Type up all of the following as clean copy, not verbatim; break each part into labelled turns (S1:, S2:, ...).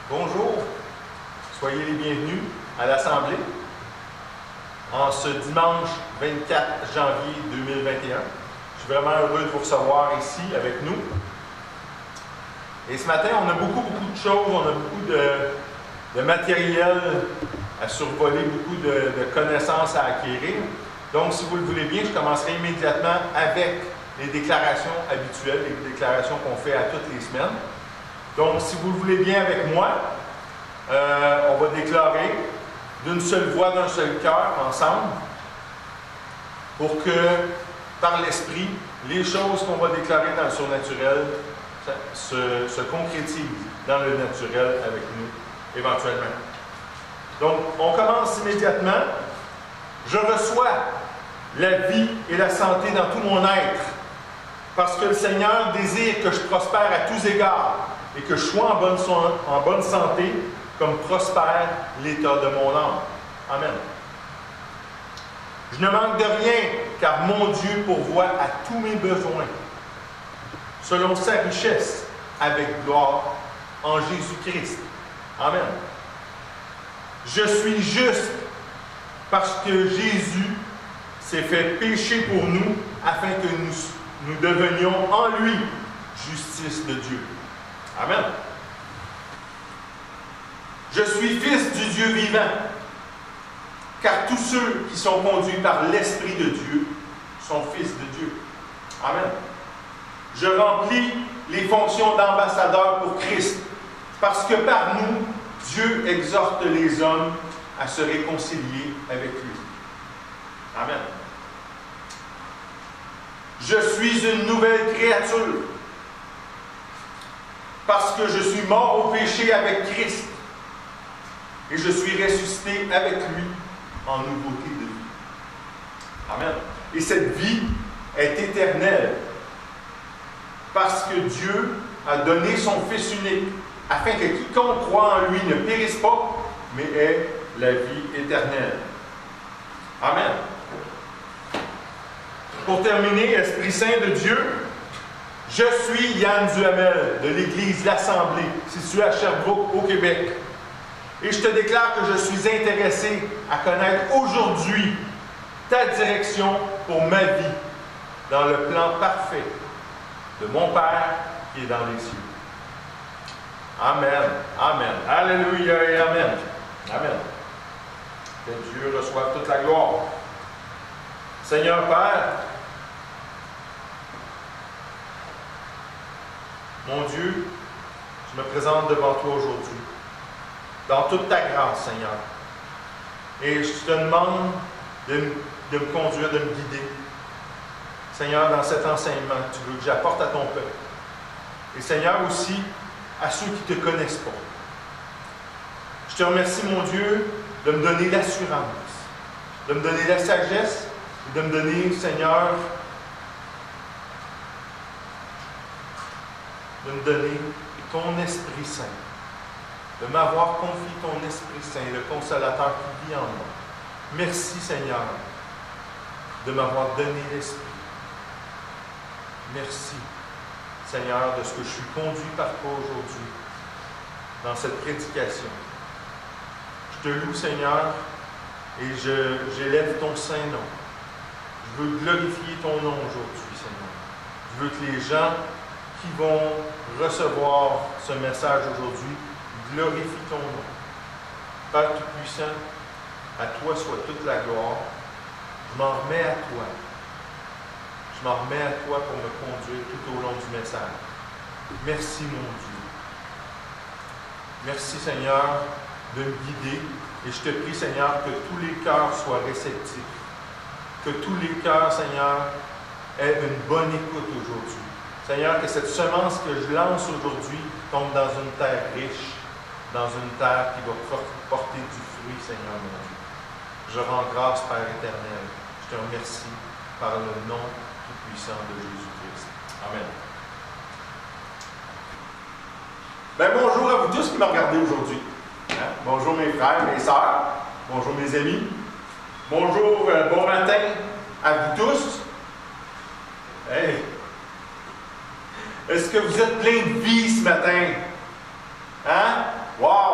S1: Bonjour, soyez les bienvenus à l'Assemblée en ce dimanche 24 janvier 2021. Je suis vraiment heureux de vous recevoir ici avec nous. Et ce matin, on a beaucoup de choses, on a beaucoup de matériel à survoler, beaucoup de connaissances à acquérir. Donc, si vous le voulez bien, je commencerai immédiatement avec les déclarations habituelles, les déclarations qu'on fait à toutes les semaines. Donc, si vous le voulez bien avec moi, on va déclarer d'une seule voix, d'un seul cœur, ensemble, pour que, par l'Esprit, les choses qu'on va déclarer dans le surnaturel se concrétisent dans le naturel avec nous, éventuellement. Donc, on commence immédiatement. Je reçois la vie et la santé dans tout mon être, parce que le Seigneur désire que je prospère à tous égards et que je sois en bonne santé, comme prospère l'état de mon âme. Amen. Je ne manque de rien, car mon Dieu pourvoit à tous mes besoins, selon sa richesse, avec gloire, en Jésus-Christ. Amen. Je suis juste, parce que Jésus s'est fait pécher pour nous, afin que nous devenions en lui justice de Dieu. Amen. Je suis fils du Dieu vivant, car tous ceux qui sont conduits par l'Esprit de Dieu sont fils de Dieu. Amen. Je remplis les fonctions d'ambassadeur pour Christ, parce que par nous, Dieu exhorte les hommes à se réconcilier avec lui. Amen. Je suis une nouvelle créature, parce que je suis mort au péché avec Christ, et je suis ressuscité avec lui en nouveauté de vie. Amen. Et cette vie est éternelle, parce que Dieu a donné son Fils unique, afin que quiconque croit en lui ne périsse pas, mais ait la vie éternelle. Amen. Pour terminer, Esprit Saint de Dieu, je suis Yann Duhamel de l'Église L'Assemblée, située à Sherbrooke, au Québec. Et je te déclare que je suis intéressé à connaître aujourd'hui ta direction pour ma vie, dans le plan parfait de mon Père qui est dans les cieux. Amen. Amen. Alléluia et Amen. Amen. Que Dieu reçoive toute la gloire. Seigneur Père, mon Dieu, je me présente devant toi aujourd'hui, dans toute ta grâce, Seigneur. Et je te demande de me conduire, de me guider. Seigneur, dans cet enseignement, tu veux que j'apporte à ton peuple. Et Seigneur aussi, à ceux qui ne te connaissent pas. Je te remercie, mon Dieu, de me donner l'assurance, de me donner la sagesse, et de me donner, Seigneur, de me donner ton Esprit Saint, de m'avoir confié ton Esprit Saint, le Consolateur qui vit en moi. Merci, Seigneur, de m'avoir donné l'Esprit. Merci, Seigneur, de ce que je suis conduit par toi aujourd'hui, dans cette prédication. Je te loue, Seigneur, et j'élève ton saint nom. Je veux glorifier ton nom aujourd'hui, Seigneur. Je veux que les gens qui vont recevoir ce message aujourd'hui glorifient ton nom. Père Tout-Puissant, à toi soit toute la gloire. Je m'en remets à toi. Je m'en remets à toi pour me conduire tout au long du message. Merci, mon Dieu. Merci, Seigneur, de me guider. Et je te prie, Seigneur, que tous les cœurs soient réceptifs. Que tous les cœurs, Seigneur, aient une bonne écoute aujourd'hui. Seigneur, que cette semence que je lance aujourd'hui tombe dans une terre riche, dans une terre qui va porter du fruit, Seigneur, mon Dieu. Je rends grâce, Père éternel. Je te remercie par le nom tout-puissant de Jésus-Christ. Amen. Bien, bonjour à vous tous qui me regardez aujourd'hui. Hein? Bonjour mes frères, mes sœurs. Bonjour mes amis. Bonjour, bon matin à vous tous. Hey! Est-ce que vous êtes plein de vie ce matin? Hein? Wow!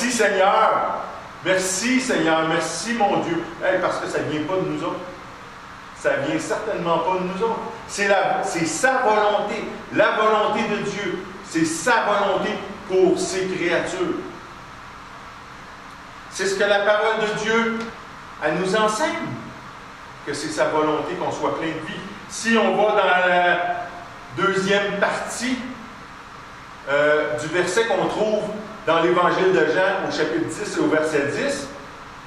S1: Merci Seigneur. Merci Seigneur. Merci mon Dieu. Hey, parce que ça ne vient pas de nous autres. Ça ne vient certainement pas de nous autres. C'est sa volonté. La volonté de Dieu. C'est sa volonté pour ses créatures. C'est ce que la parole de Dieu, elle nous enseigne. Que c'est sa volonté qu'on soit plein de vie. Si on va dans la deuxième partie du verset qu'on trouve dans l'Évangile de Jean, au chapitre 10 et au verset 10,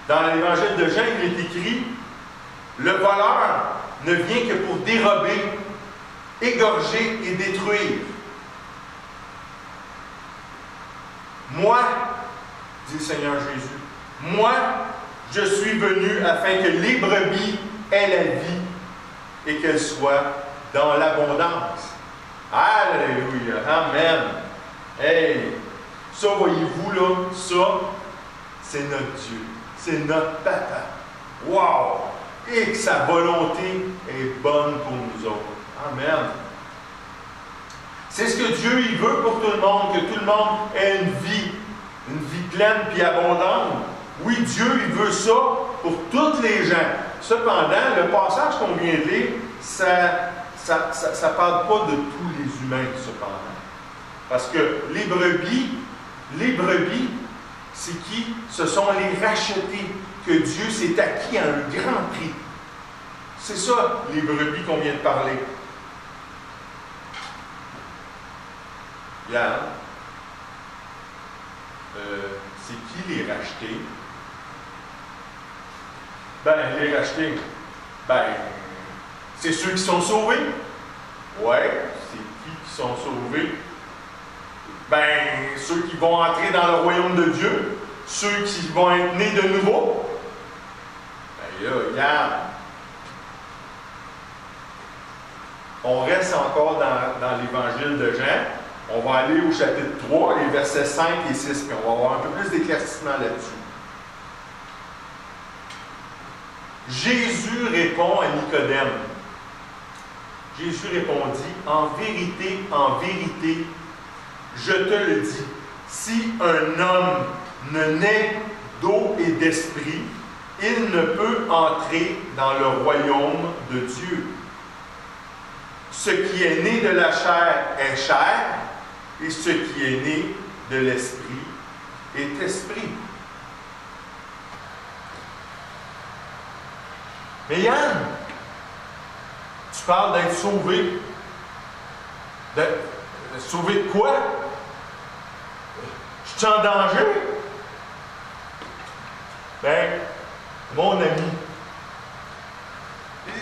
S1: dans l'Évangile de Jean, il est écrit « Le voleur ne vient que pour dérober, égorger et détruire. Moi, dit le Seigneur Jésus, moi, je suis venu afin que les brebis aient la vie et qu'elles soient dans l'abondance. » Alléluia! Amen! Hey! Ça, voyez-vous, là, ça, c'est notre Dieu. C'est notre papa. Wow! Et que sa volonté est bonne pour nous autres. Amen! C'est ce que Dieu, il veut pour tout le monde, que tout le monde ait une vie pleine puis abondante. Oui, Dieu, il veut ça pour tous les gens. Cependant, le passage qu'on vient de lire, ça ne parle pas de tous les humains, cependant. Parce que les brebis, c'est qui? Ce sont les rachetés que Dieu s'est acquis à un grand prix. C'est ça, les brebis qu'on vient de parler. Regarde. C'est qui les rachetés? Les rachetés, c'est ceux qui sont sauvés. Ouais, c'est qui sont sauvés? Ceux qui vont entrer dans le royaume de Dieu, ceux qui vont être nés de nouveau. Là, regarde. On reste encore dans l'Évangile de Jean. On va aller au chapitre 3, les versets 5 et 6, puis on va avoir un peu plus d'éclaircissement là-dessus. Jésus répond à Nicodème. Jésus répondit, en vérité, je te le dis, si un homme ne naît d'eau et d'esprit, il ne peut entrer dans le royaume de Dieu. Ce qui est né de la chair est chair, et ce qui est né de l'esprit est esprit. Mais Yann, tu parles d'être sauvé. Sauvé de quoi? Je suis en danger? Mon ami,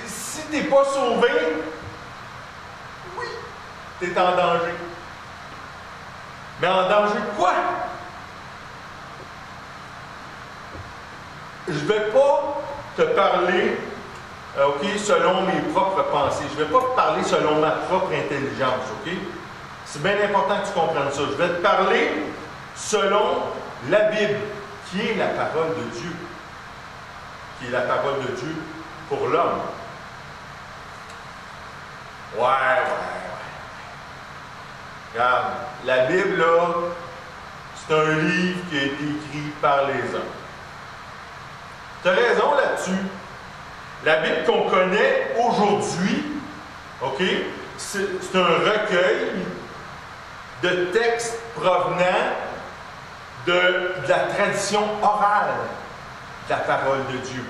S1: si tu n'es pas sauvé, oui, tu es en danger. Mais en danger de quoi? Je ne vais pas te parler selon mes propres pensées. Je ne vais pas te parler selon ma propre intelligence, OK? C'est bien important que tu comprennes ça. Je vais te parler selon la Bible, qui est la parole de Dieu. Qui est la parole de Dieu pour l'homme. Ouais. Regarde, la Bible, là, c'est un livre qui a été écrit par les hommes. Tu as raison là-dessus. La Bible qu'on connaît aujourd'hui, OK, c'est un recueil de textes provenant de la tradition orale de la parole de Dieu.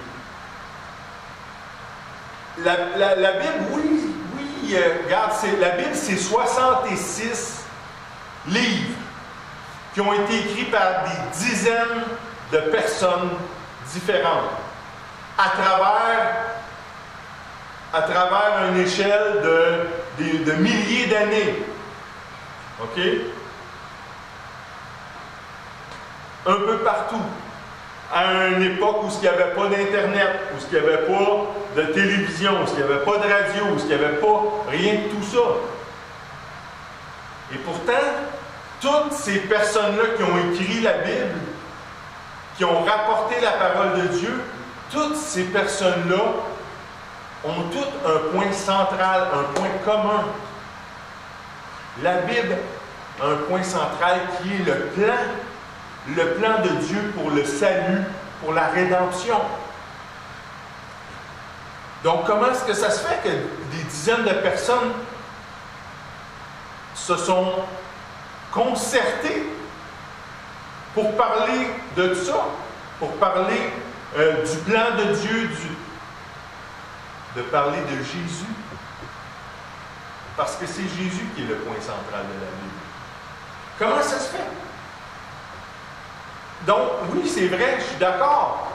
S1: La Bible, oui, regarde, la Bible, c'est 66 livres qui ont été écrits par des dizaines de personnes différentes à travers une échelle de milliers d'années. OK? Un peu partout. À une époque où il n'y avait pas d'Internet, où il n'y avait pas de télévision, où il n'y avait pas de radio, où il n'y avait pas rien de tout ça. Et pourtant, toutes ces personnes-là qui ont écrit la Bible, qui ont rapporté la parole de Dieu, toutes ces personnes-là ont toutes un point central, un point commun. La Bible a un point central qui est le plan le plan de Dieu pour le salut, pour la rédemption. Donc, comment est-ce que ça se fait que des dizaines de personnes se sont concertées pour parler de ça, pour parler du plan de Dieu, de parler de Jésus? Parce que c'est Jésus qui est le point central de la Bible. Comment ça se fait? Donc, oui, c'est vrai, je suis d'accord.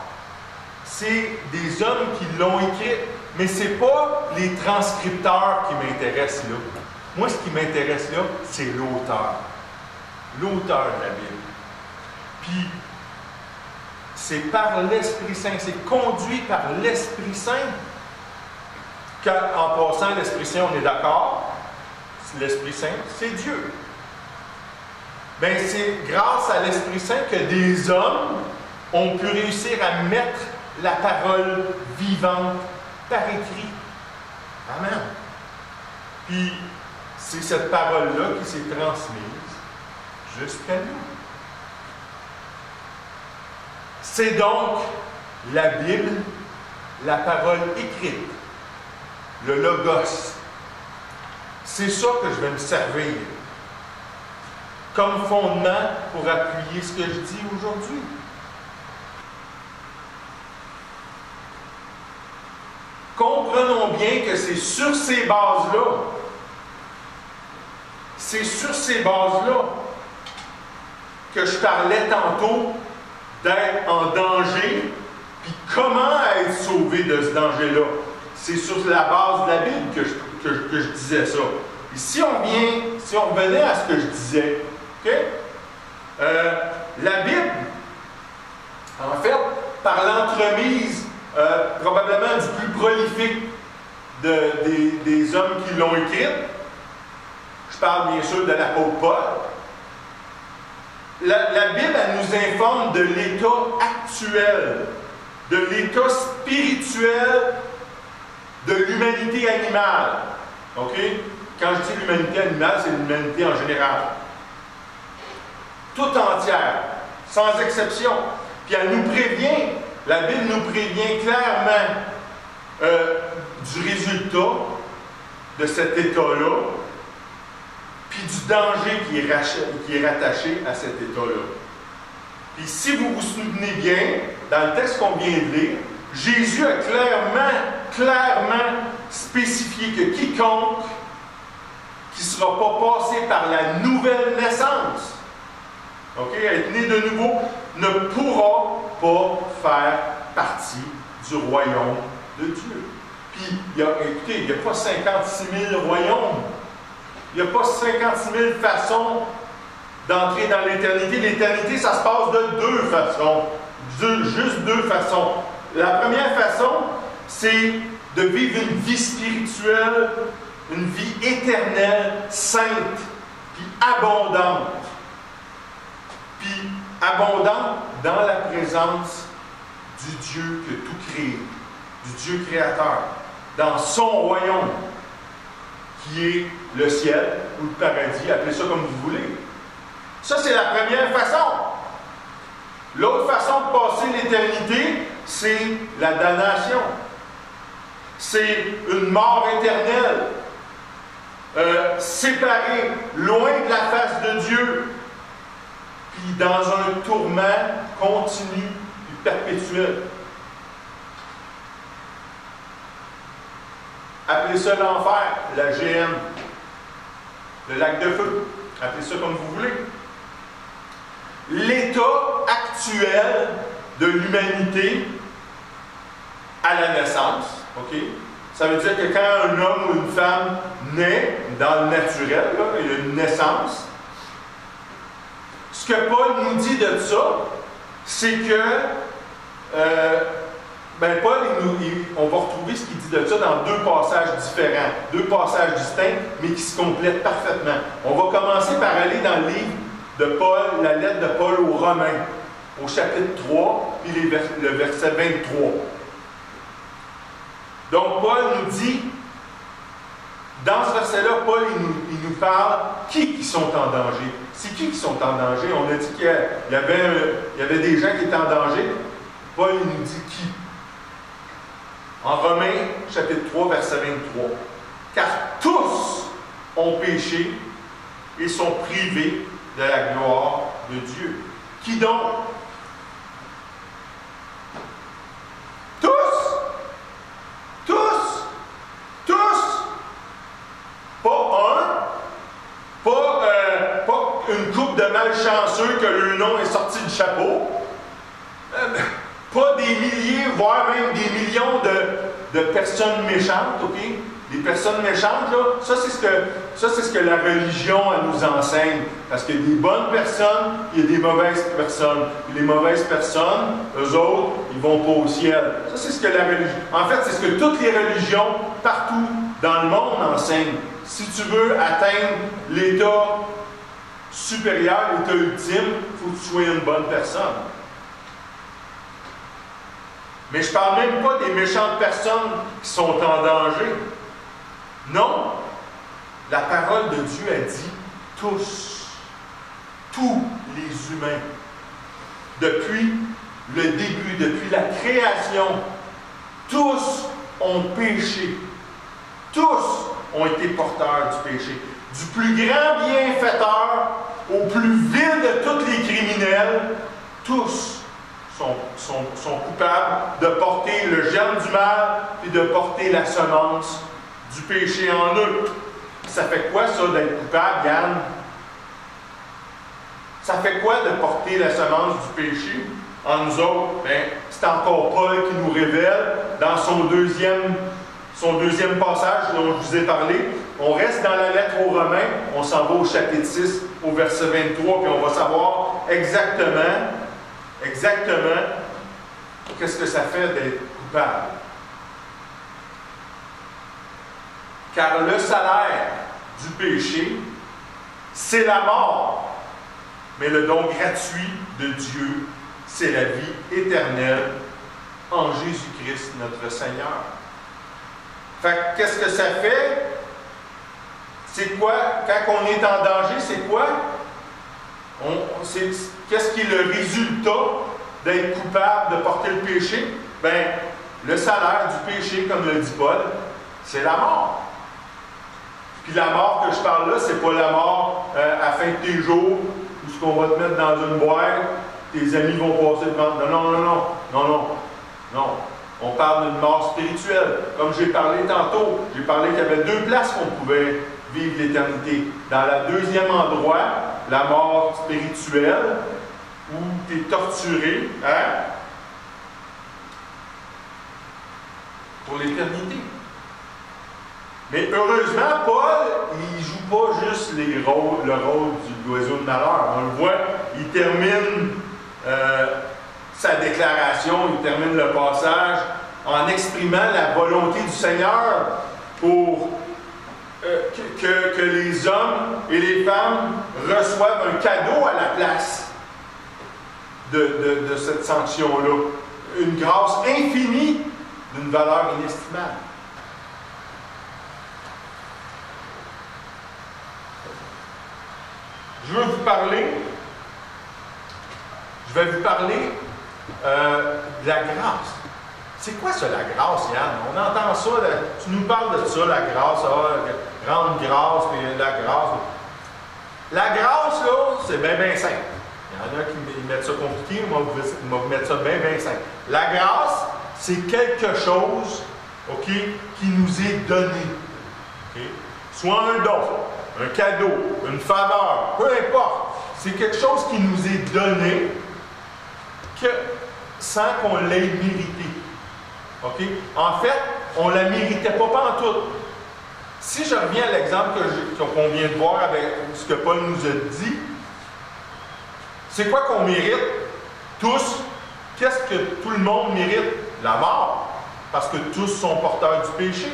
S1: C'est des hommes qui l'ont écrit, mais ce n'est pas les transcripteurs qui m'intéressent là. Moi, ce qui m'intéresse là, c'est l'auteur. L'auteur de la Bible. Puis, c'est par l'Esprit Saint, c'est conduit par l'Esprit Saint. En passant, l'Esprit Saint, on est d'accord, l'Esprit Saint, c'est Dieu. Bien, c'est grâce à l'Esprit Saint que des hommes ont pu réussir à mettre la parole vivante par écrit. Amen. Puis, c'est cette parole-là qui s'est transmise jusqu'à nous. C'est donc la Bible, la parole écrite, le Logos. C'est ça que je vais me servir comme fondement pour appuyer ce que je dis aujourd'hui. Comprenons bien que c'est sur ces bases-là, que je parlais tantôt d'être en danger, puis comment être sauvé de ce danger-là. C'est sur la base de la Bible que je disais ça. Et si on revenait à ce que je disais, OK? La Bible, en fait, par l'entremise probablement du plus prolifique des hommes qui l'ont écrite, je parle bien sûr de l'apôtre Paul, la Bible, elle nous informe de l'état actuel, de l'état spirituel de l'humanité animale. OK? Quand je dis l'humanité animale, c'est l'humanité en général. Tout entière, sans exception. Puis elle nous prévient, la Bible nous prévient clairement du résultat de cet état-là, puis du danger qui est rattaché à cet état-là. Puis si vous vous souvenez bien, dans le texte qu'on vient de lire, Jésus a clairement spécifié que quiconque qui ne sera pas passé par la nouvelle naissance, OK, être né de nouveau, ne pourra pas faire partie du royaume de Dieu. Puis, écoutez, il n'y a pas 56 000 royaumes. Il n'y a pas 56 000 façons d'entrer dans l'éternité. L'éternité, ça se passe de deux façons. Juste deux façons. La première façon, c'est de vivre une vie spirituelle, une vie éternelle, sainte, puis abondante. Puis abondante dans la présence du Dieu qui a tout créé, du Dieu créateur, dans son royaume, qui est le ciel ou le paradis, appelez ça comme vous voulez. Ça, c'est la première façon. L'autre façon de passer l'éternité, c'est la damnation. C'est une mort éternelle, séparé, loin de la face de Dieu, puis dans un tourment continu et perpétuel. Appelez ça l'enfer, la GM, le lac de feu, appelez ça comme vous voulez. L'état actuel de l'humanité à la naissance, OK? Ça veut dire que quand un homme ou une femme naît dans le naturel, là, il y a une naissance, ce que Paul nous dit de ça, c'est que Paul, on va retrouver ce qu'il dit de ça dans deux passages différents, deux passages distincts, mais qui se complètent parfaitement. On va commencer par aller dans le livre de Paul, la lettre de Paul aux Romains, au chapitre 3, puis le verset 23. Donc, Paul nous dit, dans ce verset-là, Paul, il nous parle qui sont en danger. C'est qui sont en danger? On a dit qu'il y avait des gens qui étaient en danger. Paul il nous dit qui? En Romains, chapitre 3, verset 23. Car tous ont péché et sont privés de la gloire de Dieu. Qui donc? Tous! Tous! Tous! Pas une couple de malchanceux que le nom est sorti du chapeau. Pas des milliers, voire même des millions de personnes méchantes, OK? Des personnes méchantes, là, ça c'est ce que la religion elle nous enseigne. Parce qu'il y a des bonnes personnes, il y a des mauvaises personnes. Et les mauvaises personnes, eux autres, ils vont pas au ciel. Ça c'est ce que la religion... En fait, c'est ce que toutes les religions, partout dans le monde, enseignent. Si tu veux atteindre l'état supérieur, l'état ultime, il faut que tu sois une bonne personne. Mais je ne parle même pas des méchantes personnes qui sont en danger. Non, la parole de Dieu a dit tous les humains, depuis le début, depuis la création, tous ont péché. Tous ont été porteurs du péché. Du plus grand bienfaiteur au plus vil de tous les criminels, tous sont coupables de porter le germe du mal et de porter la semence du péché en eux. Ça fait quoi ça d'être coupable, Yann? Ça fait quoi de porter la semence du péché en nous autres? Bien, c'est encore Paul qui nous révèle dans son deuxième passage dont je vous ai parlé. On reste dans la lettre aux Romains, on s'en va au chapitre 6, au verset 23, puis on va savoir exactement qu'est-ce que ça fait d'être coupable. Car le salaire du péché, c'est la mort. Mais le don gratuit de Dieu, c'est la vie éternelle en Jésus-Christ, notre Seigneur. Fait que qu'est-ce que ça fait? C'est quoi? Quand on est en danger, c'est quoi? Qu'est-ce qui est le résultat d'être coupable de porter le péché? Bien, le salaire du péché, comme le dit Paul, c'est la mort. Puis la mort que je parle là, c'est pas la mort à la fin de tes jours, où ce qu'on va te mettre dans une boîte, tes amis vont passer devant. Non. On parle d'une mort spirituelle. Comme j'ai parlé tantôt, j'ai parlé qu'il y avait deux places qu'on pouvait vivre l'éternité. Dans le deuxième endroit, la mort spirituelle, où tu es torturé, pour l'éternité. Mais heureusement, Paul, il ne joue pas juste le rôle de l'oiseau de malheur. On le voit, il termine sa déclaration, il termine le passage en exprimant la volonté du Seigneur pour que les hommes et les femmes reçoivent un cadeau à la place de cette sanction-là. Une grâce infinie d'une valeur inestimable. Je vais vous parler de la grâce. C'est quoi ça, la grâce, Yann? On entend ça, tu nous parles de ça, la grâce, grande grâce, puis la grâce. La grâce, là, c'est bien simple. Il y en a qui mettent ça compliqué, moi, je vais vous mettre ça bien simple. La grâce, c'est quelque chose, OK, qui nous est donné. Okay? Soit un don, un cadeau, une faveur, peu importe. C'est quelque chose qui nous est donné sans qu'on l'ait mérité. OK? En fait, on ne la méritait pas pantoute. Si je reviens à l'exemple qu'on vient de voir avec ce que Paul nous a dit, c'est quoi qu'on mérite? Tous. Qu'est-ce que tout le monde mérite? La mort. Parce que tous sont porteurs du péché.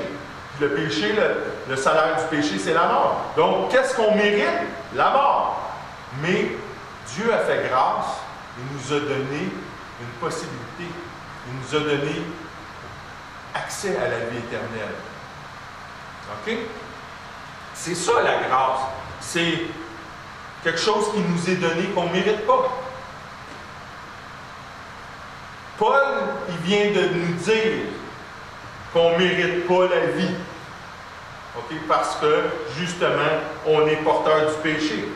S1: Le péché, le salaire du péché, c'est la mort. Donc, qu'est-ce qu'on mérite? La mort. Mais Dieu a fait grâce. Il nous a donné une possibilité. Il nous a donné accès à la vie éternelle. OK? C'est ça la grâce. C'est quelque chose qui nous est donné qu'on ne mérite pas. Paul, il vient de nous dire qu'on ne mérite pas la vie. Okay? Parce que, justement, on est porteur du péché.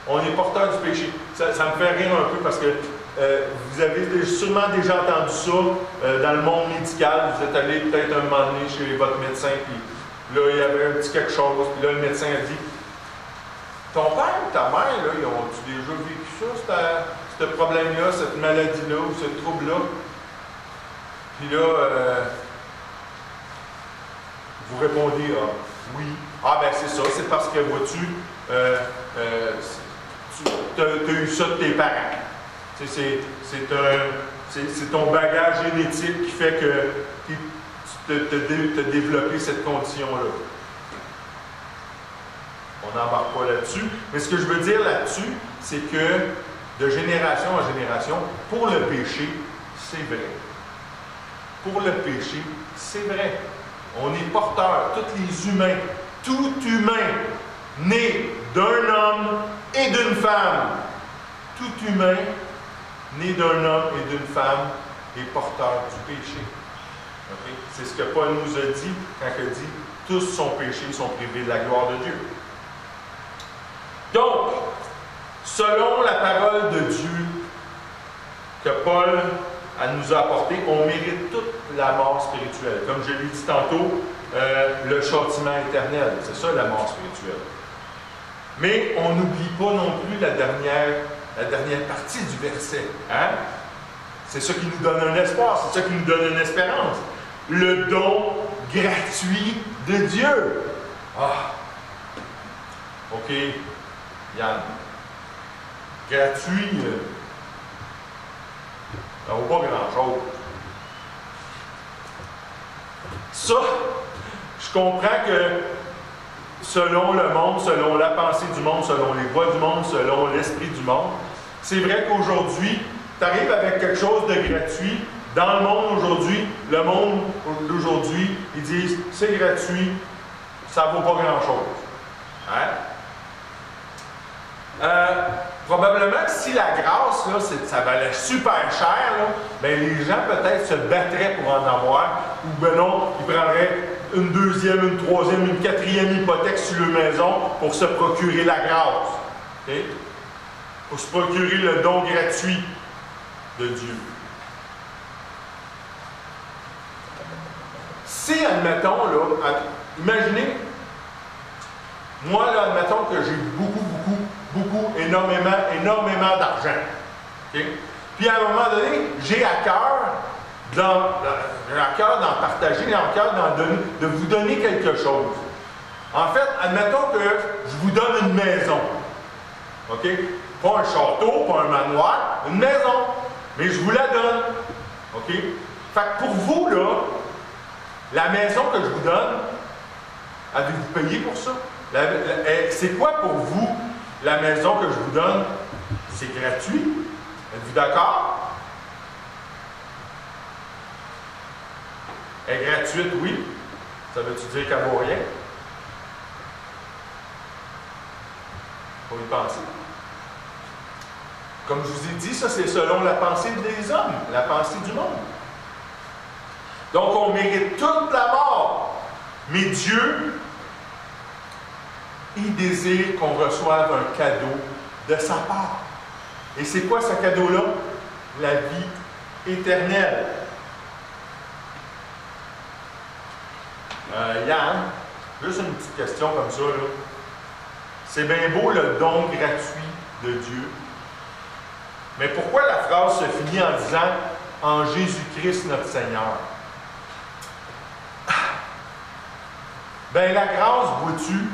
S1: On est porteur du péché. Ça me fait rire un peu parce que vous avez sûrement déjà entendu ça dans le monde médical. Vous êtes allé peut-être un moment donné chez votre médecin, puis là, il y avait un petit quelque chose, puis là, le médecin a dit ton père ou ta mère, là, ils ont-tu déjà vécu ça, ce problème-là, cette maladie-là ou ce trouble-là? Puis là, vous répondez oui. Ah, ben c'est ça, c'est parce que, vois-tu, tu as eu ça de tes parents. C'est ton bagage génétique qui fait que tu as développé cette condition-là. On n'embarque pas là-dessus. Mais ce que je veux dire là-dessus, c'est que de génération en génération, pour le péché, c'est vrai. Pour le péché, c'est vrai. On est porteur, tous les humains, tout humain, né d'un homme et d'une femme. Tout humain, né d'un homme et d'une femme, est porteur du péché. Okay? C'est ce que Paul nous a dit quand il dit « Tous sont péchés, sont privés de la gloire de Dieu ». Donc, selon la parole de Dieu que Paul nous a apportée, on mérite toute la mort spirituelle. Comme je l'ai dit tantôt, le châtiment éternel, c'est ça la mort spirituelle. Mais on n'oublie pas non plus la dernière partie du verset. Hein? C'est ça qui nous donne un espoir, c'est ça qui nous donne une espérance. Le don gratuit de Dieu. Ah! OK. Yann. Gratuit, ça ne vaut pas grand-chose. Ça, je comprends que selon le monde, selon la pensée du monde, selon les voies du monde, selon l'esprit du monde, c'est vrai qu'aujourd'hui, tu arrives avec quelque chose de gratuit. Dans le monde aujourd'hui, le monde d'aujourd'hui, ils disent c'est gratuit, ça ne vaut pas grand-chose. Hein? Probablement que si la grâce, là, ça valait super cher, là, ben les gens peut-être se battraient pour en avoir, ou ben non, ils prendraient une deuxième, une troisième, une quatrième hypothèque sur leur maison pour se procurer la grâce. Okay? Pour se procurer le don gratuit de Dieu. Si, admettons, là, imaginez, moi, là, admettons que j'ai énormément d'argent. Okay? Puis à un moment donné, j'ai à cœur d'en partager, à cœur de vous donner quelque chose. En fait, admettons que je vous donne une maison. OK? Pas un château, pas un manoir, une maison. Mais je vous la donne. OK? Fait que pour vous, là, la maison que je vous donne, avez-vous payé pour ça? C'est quoi pour vous la maison que je vous donne? C'est gratuit. Êtes-vous d'accord? Elle est gratuite, oui. Ça veut-tu dire qu'elle ne vaut rien? Il faut y penser. Comme je vous ai dit, ça c'est selon la pensée des hommes, la pensée du monde. Donc on mérite toute la mort. Mais Dieu, il désire qu'on reçoive un cadeau de sa part. Et c'est quoi ce cadeau-là? La vie éternelle. Yann, juste une petite question comme ça, là. C'est bien beau le don gratuit de Dieu. Mais pourquoi la phrase se finit en disant « En Jésus-Christ notre Seigneur » ? Ben la grâce, vois-tu,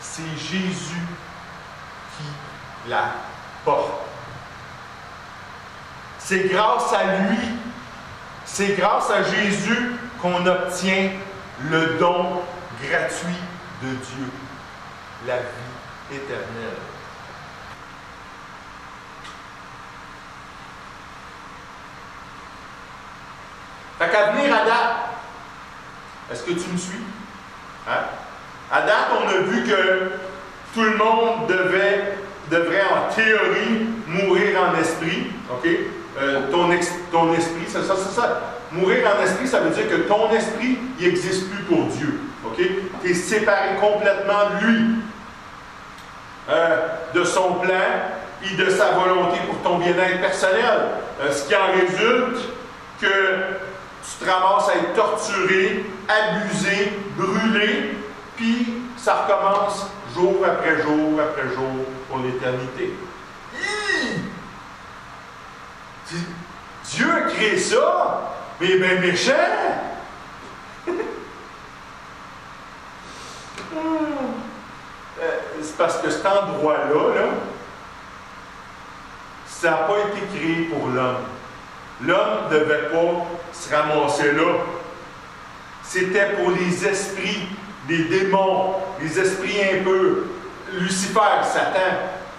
S1: c'est Jésus qui la porte. C'est grâce à lui, c'est grâce à Jésus qu'on obtient le don gratuit de Dieu, la vie éternelle. Fait qu'à venir à date, est-ce que tu me suis? Hein? À date, on a vu que Tout le monde devrait en théorie mourir en esprit. OK? Ton esprit, c'est ça. Mourir en esprit, ça veut dire que ton esprit, il n'existe plus pour Dieu. OK? Tu es séparé complètement de lui, de son plan et de sa volonté pour ton bien-être personnel. Ce qui en résulte que tu te ramasses à être torturé, abusé, brûlé, puis ça recommence jour après jour après jour pour l'éternité. Dieu a créé ça, mais il est bien méchant. C'est parce que cet endroit-là, ça n'a pas été créé pour l'homme. L'homme ne devait pas se ramasser là. C'était pour les esprits, les démons, les esprits impurs, Lucifer, Satan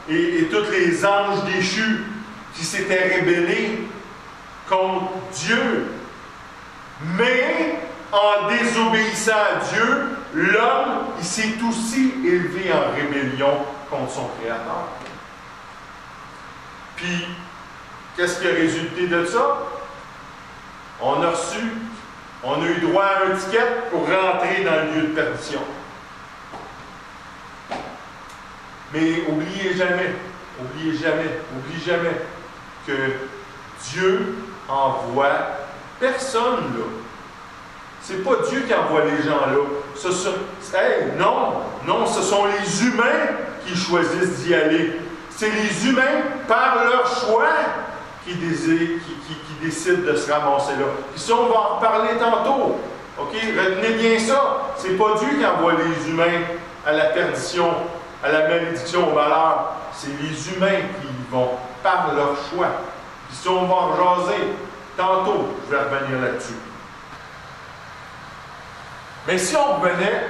S1: et tous les anges déchus qui s'étaient rébellés contre Dieu. Mais en désobéissant à Dieu, l'homme, il s'est aussi élevé en rébellion contre son Créateur. Puis, qu'est-ce qui a résulté de ça? On a eu droit à un ticket pour rentrer dans le lieu de perdition. Mais oubliez jamais que Dieu envoie personne là. C'est pas Dieu qui envoie les gens là. Non, ce sont les humains qui choisissent d'y aller. C'est les humains, par leur choix, qui décident de se ramasser là. Puis ça, on va en reparler tantôt. OK? Retenez bien ça. C'est pas Dieu qui envoie les humains à la perdition, à la malédiction, au malheur. C'est les humains qui y vont, par leur choix. Puis ça, on va en jaser tantôt. Je vais revenir là-dessus. Mais si on revenait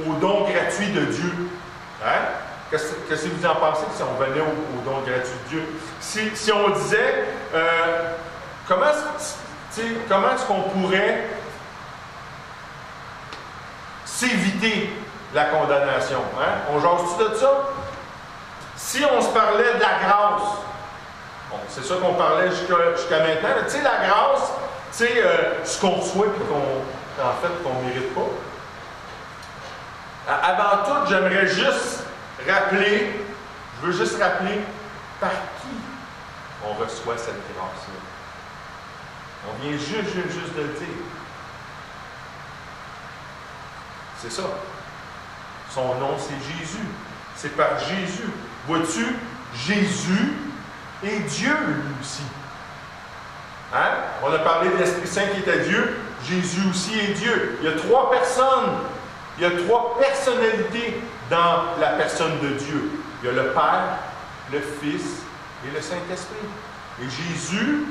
S1: au don gratuit de Dieu, hein? Qu'est-ce que vous en pensez si on venait au don gratuit de Dieu? Si on disait, comment est-ce qu'on pourrait s'éviter la condamnation? Hein? On jase-tu de ça? Si on se parlait de la grâce, bon, c'est ça qu'on parlait jusqu'à maintenant, tu sais, la grâce, tu sais, ce qu'on reçoit et qu'on ne mérite pas. Avant tout, j'aimerais juste rappeler, par qui on reçoit cette grâce-là. On vient juste de le dire. C'est ça. Son nom, c'est Jésus. C'est par Jésus. Vois-tu, Jésus est Dieu, lui aussi. Hein? On a parlé de l'Esprit Saint qui était Dieu. Jésus aussi est Dieu. Il y a trois personnes. Il y a trois personnalités dans la personne de Dieu. Il y a le Père, le Fils et le Saint-Esprit. Et Jésus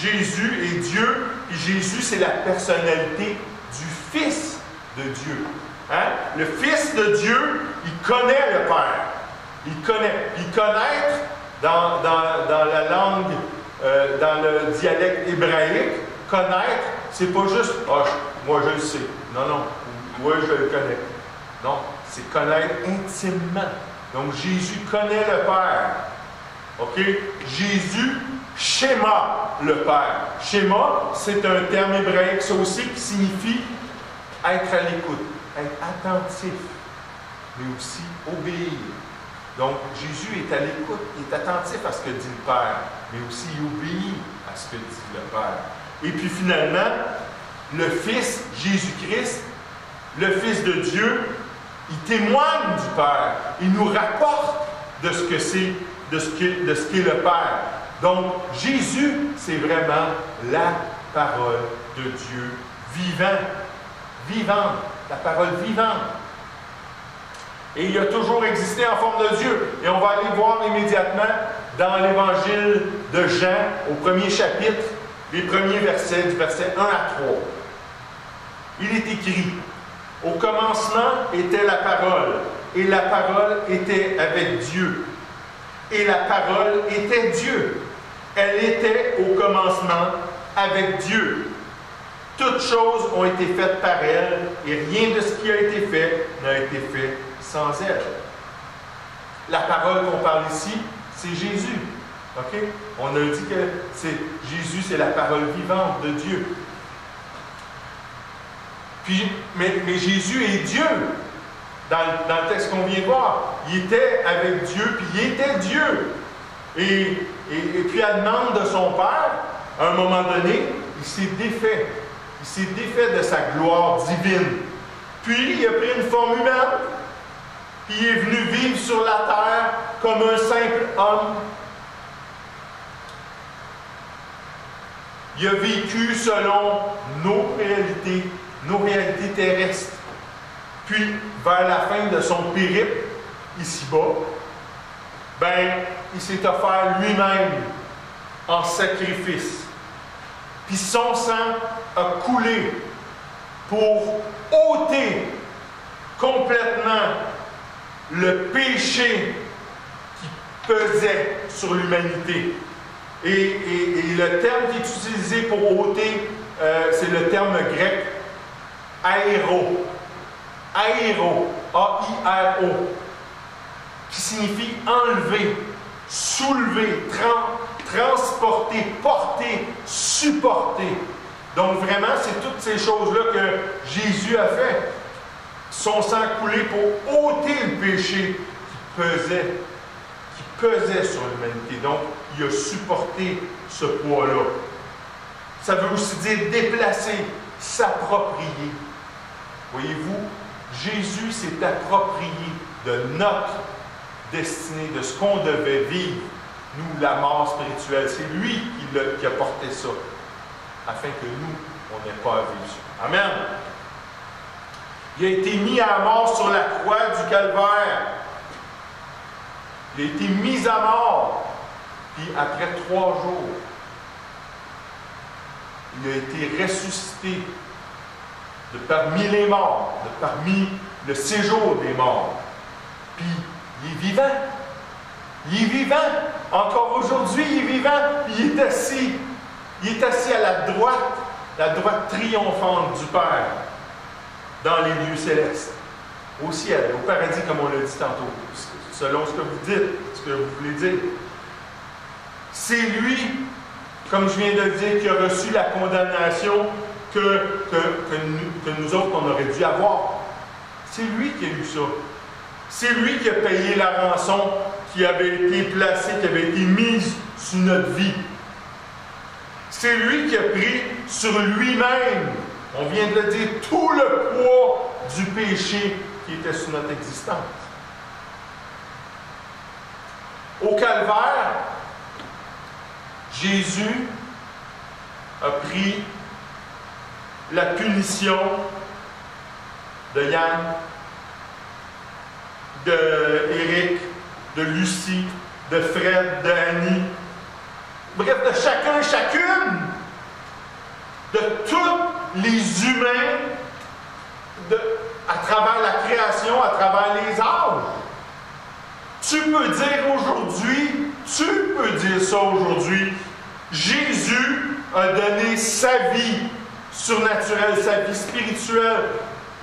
S1: est Dieu, et Jésus, c'est la personnalité du Fils de Dieu. Hein? Le Fils de Dieu, il connaît le Père. Il connaît. Puis connaître, dans la langue, dans le dialecte hébraïque, connaître, c'est pas juste « Ah, moi je le sais ». Non. Moi je le connais. Non, c'est connaître intimement. Donc Jésus connaît le Père. OK? Jésus schéma le Père. Schéma, c'est un terme hébraïque, ça aussi, qui signifie être à l'écoute, être attentif, mais aussi obéir. Donc, Jésus est à l'écoute, il est attentif à ce que dit le Père, mais aussi il obéit à ce que dit le Père. Et puis finalement, le Fils, Jésus-Christ, le Fils de Dieu, il témoigne du Père. Il nous rapporte de ce que c'est, de ce qu'est le Père. Donc, Jésus, c'est vraiment la parole de Dieu vivante, la parole vivante. Et il a toujours existé en forme de Dieu. Et on va aller voir immédiatement dans l'Évangile de Jean, au premier chapitre, les premiers versets, du verset 1 à 3. Il est écrit: au commencement était la parole, et la parole était avec Dieu. Et la parole était Dieu. Elle était au commencement avec Dieu. Toutes choses ont été faites par elle, et rien de ce qui a été fait n'a été fait sans elle. la parole qu'on parle ici, c'est Jésus. OK? On a dit que Jésus, c'est la parole vivante de Dieu. Puis, mais Jésus est Dieu. Dans le texte qu'on vient de voir, il était avec Dieu, puis il était Dieu. Et puis, à la demande de son Père, à un moment donné, il s'est défait. Il s'est défait de sa gloire divine. Puis, il a pris une forme humaine, puis il est venu vivre sur la terre comme un simple homme. Il a vécu selon nos réalités terrestres. Puis, vers la fin de son périple, ici-bas, il s'est offert lui-même en sacrifice. Puis son sang a coulé pour ôter complètement le péché qui pesait sur l'humanité. Et le terme qui est utilisé pour ôter, c'est le terme grec aéro. Aéro, A-I-R-O, qui signifie enlever, soulever, transporter, porter, supporter. Donc vraiment, c'est toutes ces choses-là que Jésus a fait. Son sang coulé pour ôter le péché qui pesait sur l'humanité. Donc, il a supporté ce poids-là. Ça veut aussi dire déplacer, s'approprier. Voyez-vous, Jésus s'est approprié de notre destinée, de ce qu'on devait vivre, nous, la mort spirituelle. C'est lui qui a porté ça, afin que nous, on n'ait pas à vivre ça. Amen. Il a été mis à mort sur la croix du calvaire. Il a été mis à mort. Puis après 3 jours, il a été ressuscité de parmi les morts, de parmi le séjour des morts. Puis il est vivant. Il est vivant. Encore aujourd'hui, il est vivant. Puis il est assis. Il est assis à la droite triomphante du Père, dans les lieux célestes, au ciel, au paradis, comme on l'a dit tantôt, selon ce que vous dites, ce que vous voulez dire. C'est lui, comme je viens de le dire, qui a reçu la condamnation que nous autres, on aurait dû avoir. C'est lui qui a eu ça. C'est lui qui a payé la rançon qui avait été placée, qui avait été mise sur notre vie. C'est lui qui a pris sur lui-même, on vient de le dire, tout le poids du péché qui était sur notre existence. Au calvaire, Jésus a pris la punition de Yann, de Éric, de Lucie, de Fred, de Annie, bref, de chacun et chacune, de tous les humains, à travers la création, à travers les âges. Tu peux dire ça aujourd'hui, Jésus a donné sa vie surnaturelle, sa vie spirituelle.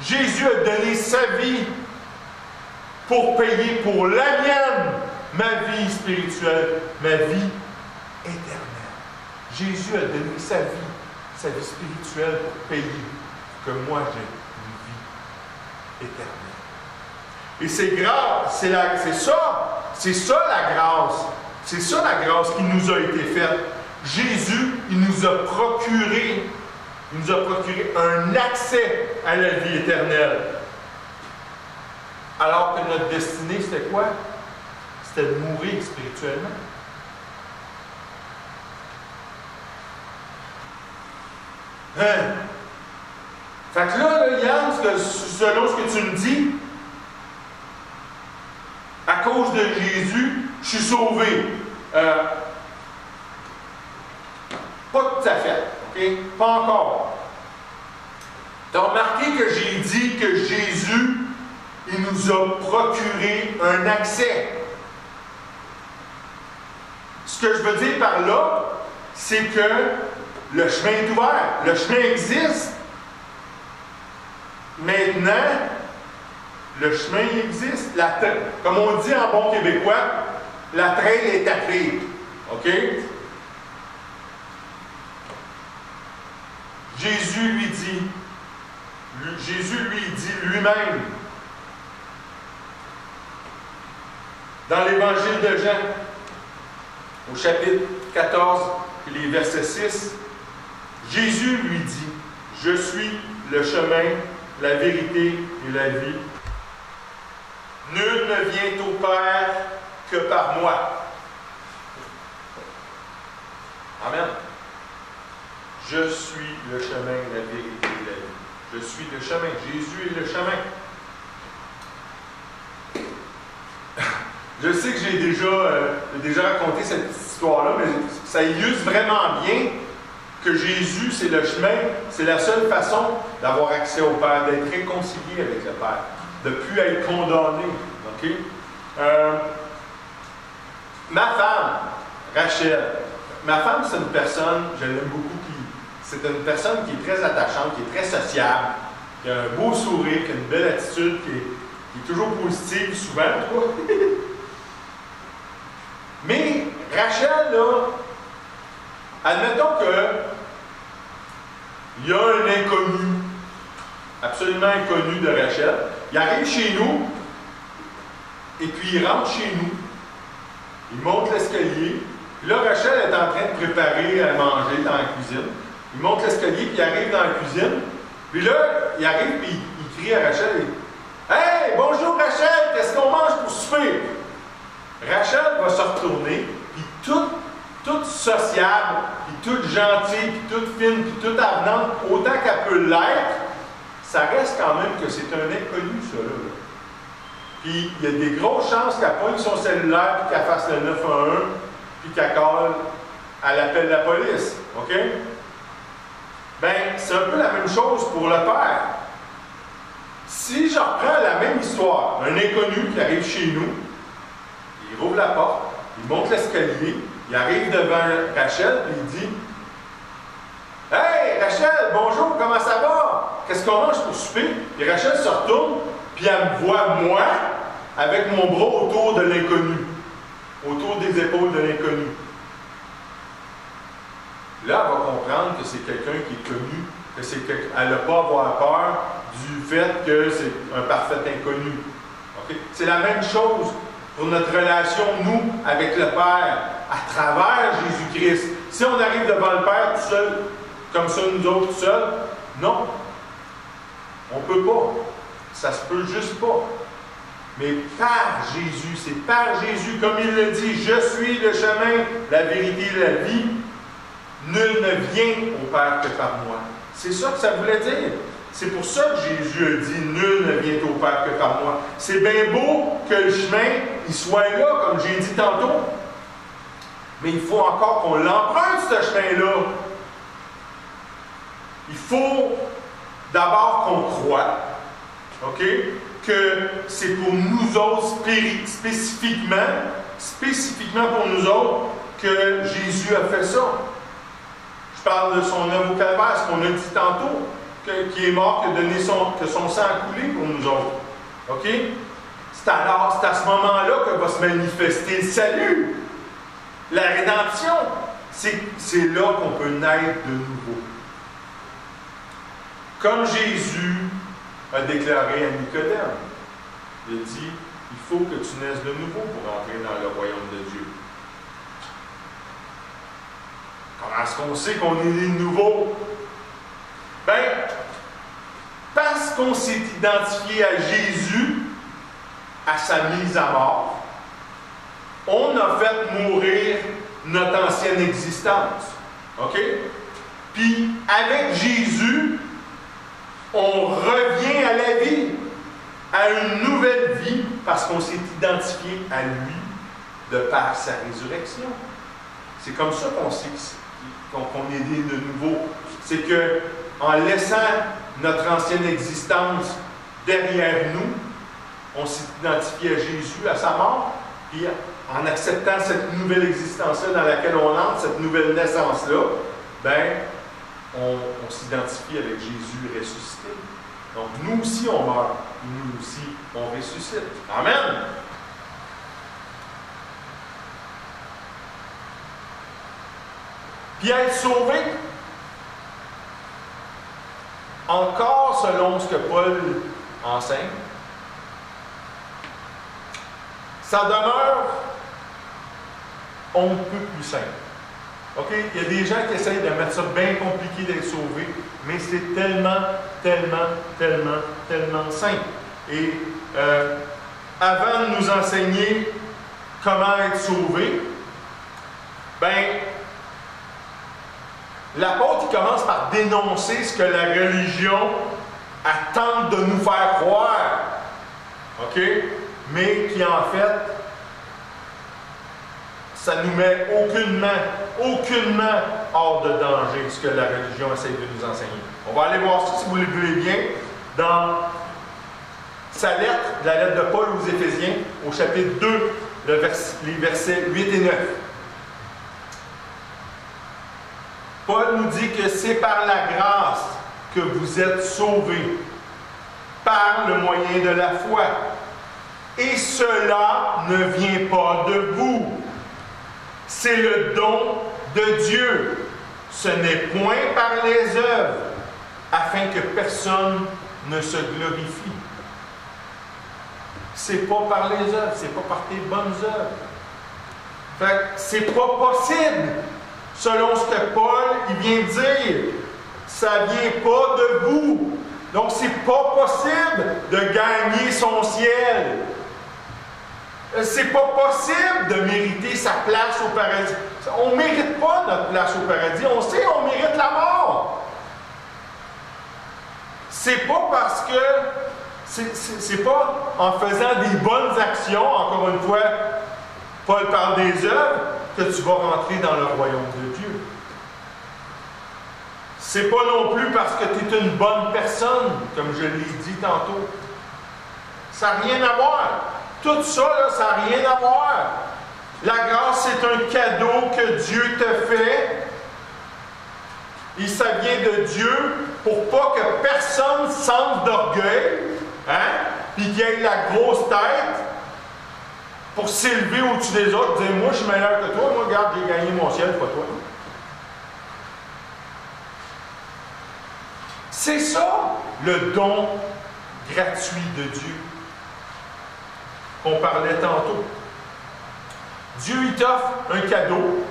S1: Jésus a donné sa vie pour payer pour la mienne, ma vie spirituelle, ma vie éternelle. Jésus a donné sa vie spirituelle pour payer que moi j'ai une vie éternelle. Et c'est grâce, c'est ça la grâce. C'est ça la grâce qui nous a été faite. Jésus, il nous a procuré un accès à la vie éternelle. Alors que notre destinée, c'était quoi? C'était de mourir spirituellement. Fait que là, Yann, selon ce que tu me dis, à cause de Jésus, je suis sauvé. Pas tout à fait, OK? Pas encore. Tu as remarqué que j'ai dit que Jésus, il nous a procuré un accès. Ce que je veux dire par là, c'est que le chemin est ouvert, le chemin existe. Maintenant, Le chemin il existe. Comme on dit en bon québécois, la traîne est tapée. OK? Jésus lui dit lui-même, dans l'Évangile de Jean, au chapitre 14, les versets 6, Jésus lui dit, « Je suis le chemin, la vérité et la vie. Nul ne vient au Père que par moi. » Amen. Je suis le chemin, la vérité et la vie. Je suis le chemin. Jésus est le chemin. Je sais que j'ai déjà raconté cette histoire-là, mais ça illustre vraiment bien que Jésus, c'est le chemin, c'est la seule façon d'avoir accès au Père, d'être réconcilié avec le Père, de ne plus être condamné. Okay? Ma femme, Rachel, c'est une personne, je l'aime beaucoup, c'est une personne qui est très attachante, qui est très sociable, qui a un beau sourire, qui a une belle attitude, qui est toujours positive, souvent, toi. Mais Rachel, là, admettons qu'il y a un inconnu, absolument inconnu de Rachel, il arrive chez nous, et puis il rentre chez nous, il monte l'escalier, puis là, Rachel est en train de préparer à manger dans la cuisine. Il monte l'escalier, puis il arrive dans la cuisine, puis là, il arrive, puis il crie à Rachel, « Hey, bonjour Rachel, qu'est-ce qu'on mange pour souper? » Rachel va se retourner, puis toute sociable, puis toute gentille, puis toute fine, puis toute avenante, autant qu'elle peut l'être, ça reste quand même que c'est un inconnu, ça, là. Puis il y a des grosses chances qu'elle pogne son cellulaire, puis qu'elle fasse le 911, puis qu'elle colle, elle appelle la police. OK? Bien, c'est un peu la même chose pour le Père. Si je reprends la même histoire, un inconnu qui arrive chez nous, il rouvre la porte, il monte l'escalier, il arrive devant Rachel, puis il dit « Hey, Rachel, bonjour, comment ça va? Qu'est-ce qu'on mange pour souper? » Et Rachel se retourne, puis elle me voit, moi, avec mon bras autour de l'inconnu, autour des épaules de l'inconnu. Là, elle va comprendre que c'est quelqu'un qui est connu, qu'elle n'a pas à avoir peur du fait que c'est un parfait inconnu. Okay? C'est la même chose pour notre relation, nous, avec le Père, à travers Jésus-Christ. Si on arrive devant le Père tout seul, comme ça, nous autres, tout seuls, non. On ne peut pas. Ça se peut juste pas. Mais par Jésus, c'est par Jésus, comme il le dit, « Je suis le chemin, la vérité et la vie. Nul ne vient au Père que par moi. » C'est ça que ça voulait dire. C'est pour ça que Jésus a dit « Nul ne vient au Père que par moi. » C'est bien beau que le chemin, il soit là, comme j'ai dit tantôt. Mais il faut encore qu'on l'emprunte, ce chemin-là. Il faut d'abord qu'on croie, OK, que c'est pour nous autres, spécifiquement pour nous autres, que Jésus a fait ça. Je parle de son œuvre au calvaire, ce qu'on a dit tantôt, qui est mort, que son sang a coulé pour nous autres. OK? C'est à ce moment-là que va se manifester le salut. La rédemption. C'est là qu'on peut naître de nouveau. Comme Jésus a déclaré à Nicodème, il a dit, il faut que tu naisses de nouveau pour entrer dans le royaume de Dieu. Comment est-ce qu'on sait qu'on est né de nouveau? Bien, parce qu'on s'est identifié à Jésus, à sa mise à mort, on a fait mourir notre ancienne existence. OK? Puis, avec Jésus, on revient à la vie, à une nouvelle vie, parce qu'on s'est identifié à lui de par sa résurrection. C'est comme ça qu'on sait qu'on est né de nouveau. C'est que, en laissant notre ancienne existence derrière nous, on s'est identifié à Jésus, à sa mort, puis en acceptant cette nouvelle existence-là dans laquelle on entre, cette nouvelle naissance-là, ben, on s'identifie avec Jésus ressuscité. Donc, nous aussi, on meurt. Nous aussi, on ressuscite. Amen! Puis être sauvé, encore selon ce que Paul enseigne, ça demeure on ne peut plus simple. OK? Il y a des gens qui essayent de mettre ça bien compliqué d'être sauvé, mais c'est tellement, tellement, tellement, tellement simple. Et avant de nous enseigner comment être sauvé, ben, l'apôtre il commence par dénoncer ce que la religion tente de nous faire croire. OK? Mais qui en fait, ça nous met aucunement hors de danger, ce que la religion essaie de nous enseigner. On va aller voir ça, si vous le voulez bien, dans sa lettre, la lettre de Paul aux Éphésiens, au chapitre 2, les versets 8 et 9. Paul nous dit que c'est par la grâce que vous êtes sauvés, par le moyen de la foi. Et cela ne vient pas de vous. C'est le don de Dieu. Ce n'est point par les œuvres, afin que personne ne se glorifie. C'est pas par les œuvres, c'est pas par tes bonnes œuvres. Fait que c'est pas possible, selon ce que Paul il vient dire. Ça vient pas de vous. Donc c'est pas possible de gagner son ciel. C'est pas possible de mériter sa place au paradis. On ne mérite pas notre place au paradis. On sait qu'on mérite la mort. C'est pas parce que... C'est pas en faisant des bonnes actions, encore une fois, Paul parle des œuvres, que tu vas rentrer dans le royaume de Dieu. C'est pas non plus parce que tu es une bonne personne, comme je l'ai dit tantôt. Ça n'a rien à voir. Tout ça, là, ça n'a rien à voir. La grâce, c'est un cadeau que Dieu te fait. Et ça vient de Dieu pour pas que personne sente d'orgueil, hein? Puis qu'il ait la grosse tête pour s'élever au-dessus des autres et dire « Moi, je suis meilleur que toi. Moi, regarde, j'ai gagné mon ciel, pas toi. » C'est ça, le don gratuit de Dieu qu'on parlait tantôt. Dieu, il t'offre un cadeau.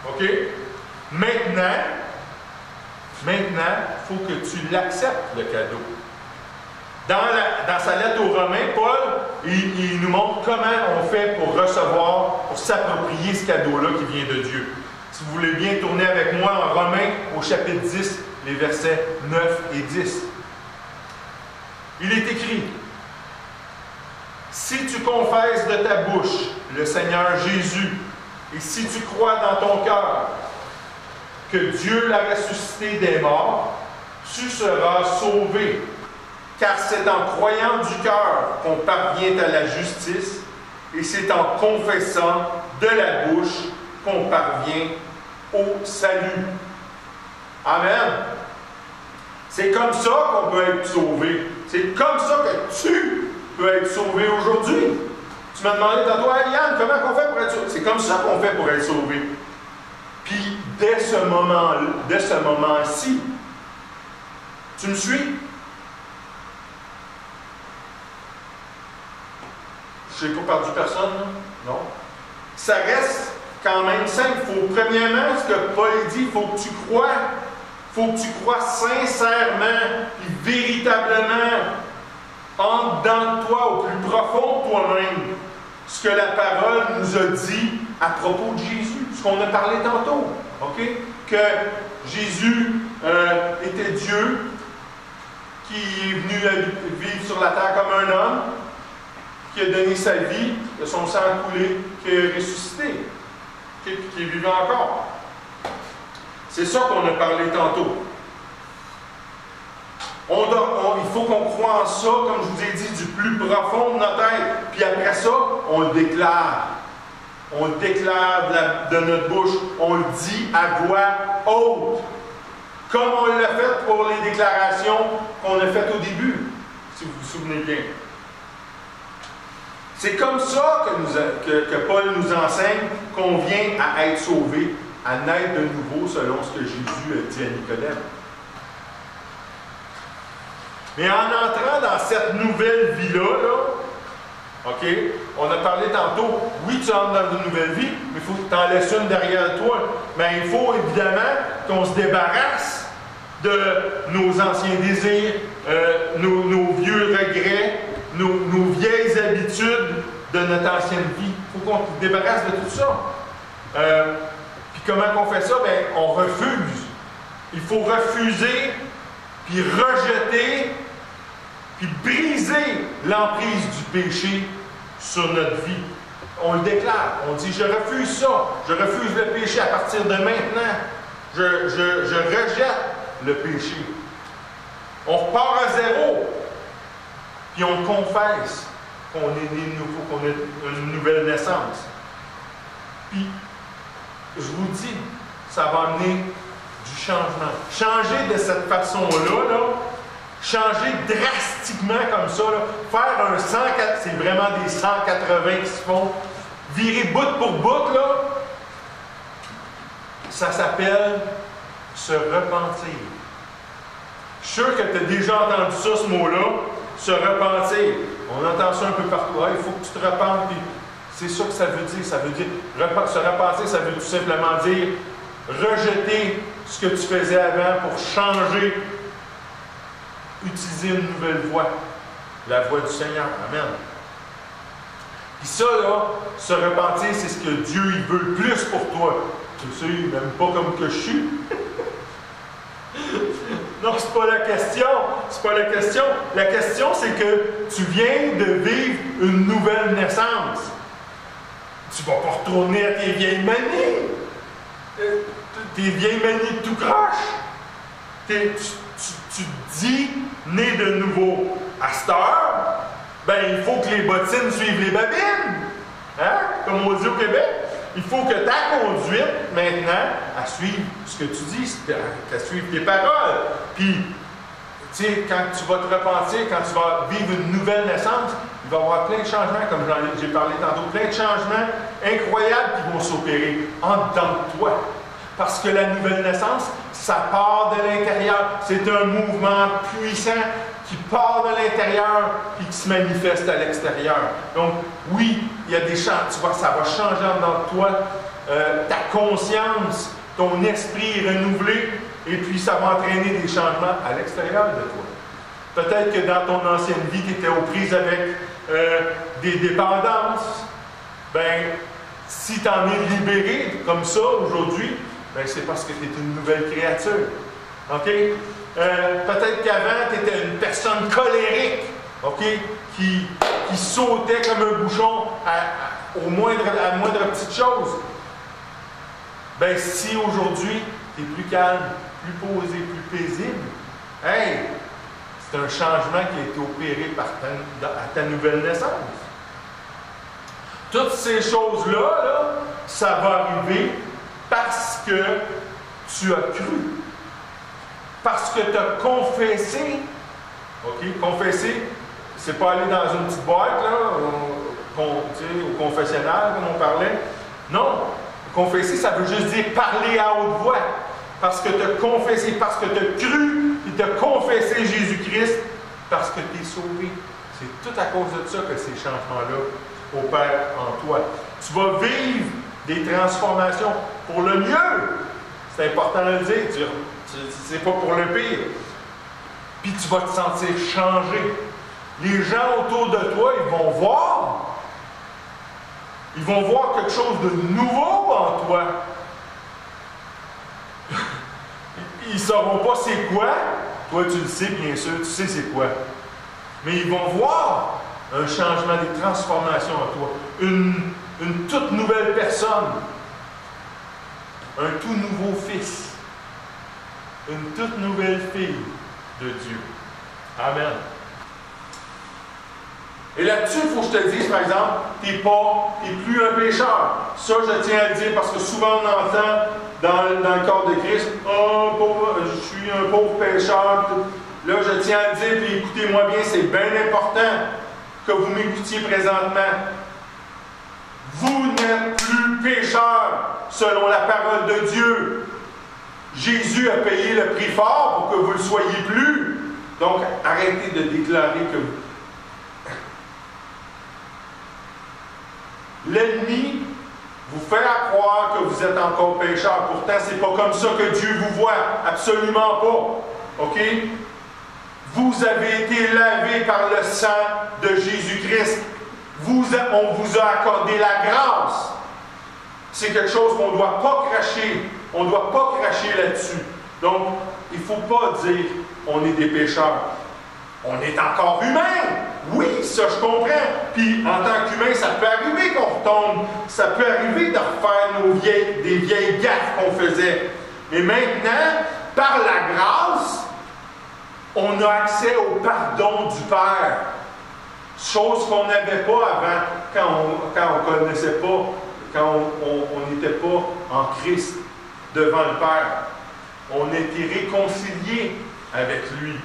S1: OK? Maintenant, il faut que tu l'acceptes, le cadeau. Dans sa lettre aux Romains, Paul, il nous montre comment on fait pour recevoir, pour s'approprier ce cadeau-là qui vient de Dieu. Si vous voulez bien tourner avec moi en Romains, au chapitre 10, les versets 9 et 10. Il est écrit: si tu confesses de ta bouche le Seigneur Jésus, et si tu crois dans ton cœur que Dieu l'a ressuscité des morts, tu seras sauvé. Car c'est en croyant du cœur qu'on parvient à la justice, et c'est en confessant de la bouche qu'on parvient au salut. Amen. C'est comme ça qu'on peut être sauvé. C'est comme ça que tu peux être sauvé aujourd'hui. Tu m'as demandé tantôt, Yann, comment on fait pour être sauvé? C'est comme ça qu'on fait pour être sauvé. Puis, dès ce moment-ci, tu me suis? Je n'ai pas perdu personne, là? Non. Ça reste quand même simple. Premièrement, ce que Paul dit, il faut que tu crois. Il faut que tu crois sincèrement et véritablement en dedans de toi, au plus profond de toi-même, ce que la parole nous a dit à propos de Jésus, ce qu'on a parlé tantôt. OK? Que Jésus était Dieu, qui est venu vivre sur la terre comme un homme, qui a donné sa vie, de son sang coulé, qui est ressuscité, qui est vivant encore. C'est ça qu'on a parlé tantôt. Il faut qu'on croie en ça, comme je vous ai dit, du plus profond de notre être. Puis après ça, on le déclare. On le déclare de notre bouche. On le dit à voix haute. Comme on l'a fait pour les déclarations qu'on a faites au début, si vous vous souvenez bien. C'est comme ça que Paul nous enseigne qu'on vient à être sauvé, à naître de nouveau selon ce que Jésus a dit à Nicodème. Mais en entrant dans cette nouvelle vie-là, OK, on a parlé tantôt, oui, tu entres dans une nouvelle vie, mais il faut que tu en laisses une derrière toi. Mais il faut évidemment qu'on se débarrasse de nos anciens désirs, nos vieux regrets, nos vieilles habitudes de notre ancienne vie. Il faut qu'on se débarrasse de tout ça. Puis comment on fait ça? Bien, on refuse. Il faut refuser, puis rejeter, puis briser l'emprise du péché sur notre vie. On le déclare. On dit, je refuse ça. Je refuse le péché à partir de maintenant. Je rejette le péché. On repart à zéro. Puis on confesse qu'on est né de nouveau, qu'on a une nouvelle naissance. Puis, je vous dis, ça va amener du changement. Changer de cette façon-là, changer drastiquement comme ça, faire un 104, c'est vraiment des 180 qui se font, virer bout pour bout, ça s'appelle se repentir. Je suis sûr que tu as déjà entendu ça, ce mot-là, se repentir. On entend ça un peu partout. Ah, il faut que tu te repentes. Puis c'est ça que ça veut dire. Ça veut dire se repentir, ça veut tout simplement dire rejeter ce que tu faisais avant pour changer, utiliser une nouvelle voie, la voie du Seigneur. Amen. Puis ça, se repentir, c'est ce que Dieu il veut le plus pour toi. Tu sais, il n'aime pas comme que je suis. Non, c'est pas la question. C'est pas la question. La question, c'est que tu viens de vivre une nouvelle naissance. Tu vas pas retourner à tes vieilles manies. Tes vieilles manies de tout croche. Tu dis, né de nouveau. À cette heure, ben, il faut que les bottines suivent les babines. Hein? Comme on dit au Québec. Il faut que ta conduite, maintenant, à suivre ce que tu dis, à suivre tes paroles. Puis, tu sais, quand tu vas te repentir, quand tu vas vivre une nouvelle naissance, il va y avoir plein de changements, comme j'ai parlé tantôt, plein de changements incroyables qui vont s'opérer en dedans de toi. Parce que la nouvelle naissance, ça part de l'intérieur. C'est un mouvement puissant qui part de l'intérieur et qui se manifeste à l'extérieur. Donc, oui, il y a des changements. Tu vois, ça va changer en dedans de toi. Ta conscience, ton esprit est renouvelé et puis ça va entraîner des changements à l'extérieur de toi. Peut-être que dans ton ancienne vie, tu étais aux prises avec des dépendances. Ben, si tu en es libéré comme ça aujourd'hui, ben, c'est parce que tu es une nouvelle créature. OK? Peut-être qu'avant, tu étais une personne colérique, OK? Qui sautait comme un bouchon à moindre petite chose. Ben, si aujourd'hui, tu es plus calme, plus posé, plus paisible, hey, c'est un changement qui a été opéré à ta nouvelle naissance. Toutes ces choses-là, ça va arriver parce que tu as cru. Parce que tu as confessé. OK? Confesser, c'est pas aller dans une petite boîte, au confessionnal, comme on parlait. Non. Confesser, ça veut juste dire parler à haute voix. Parce que tu as confessé, parce que tu as cru, et tu as confessé Jésus-Christ, parce que tu es sauvé. C'est tout à cause de ça que ces changements-là opèrent en toi. Tu vas vivre des transformations pour le mieux. C'est important de le dire. C'est pas pour le pire. Puis tu vas te sentir changé. Les gens autour de toi, ils vont voir. Ils vont voir quelque chose de nouveau en toi. Ils ne sauront pas c'est quoi. Toi, tu le sais, bien sûr, tu sais c'est quoi. Mais ils vont voir un changement, des transformations en toi. Une toute nouvelle personne. Un tout nouveau fils. Une toute nouvelle fille de Dieu. Amen. Et là-dessus, il faut que je te dise, par exemple, tu n'es plus un pécheur. Ça, je tiens à le dire parce que souvent on entend dans le corps de Christ, oh, je suis suis un pauvre pécheur. Là, je tiens à le dire, puis écoutez-moi bien, c'est bien important que vous m'écoutiez présentement. Vous n'êtes plus pécheur selon la parole de Dieu. Jésus a payé le prix fort pour que vous ne le soyez plus. Donc, arrêtez de déclarer que l'ennemi vous fait croire que vous êtes encore pécheur. Pourtant, ce n'est pas comme ça que Dieu vous voit. Absolument pas. OK? Vous avez été lavé par le sang de Jésus-Christ. On vous a accordé la grâce. C'est quelque chose qu'on ne doit pas cracher. On ne doit pas cracher là-dessus. Donc, il ne faut pas dire on est des pécheurs. On est encore humain. Oui, ça je comprends. Puis en tant qu'humain, ça peut arriver qu'on retombe. Ça peut arriver de refaire des vieilles gaffes qu'on faisait. Mais maintenant, par la grâce, on a accès au pardon du Père. Chose qu'on n'avait pas avant, quand on ne connaissait pas, quand on n'était pas en Christ devant le Père. On a été réconciliés avec lui.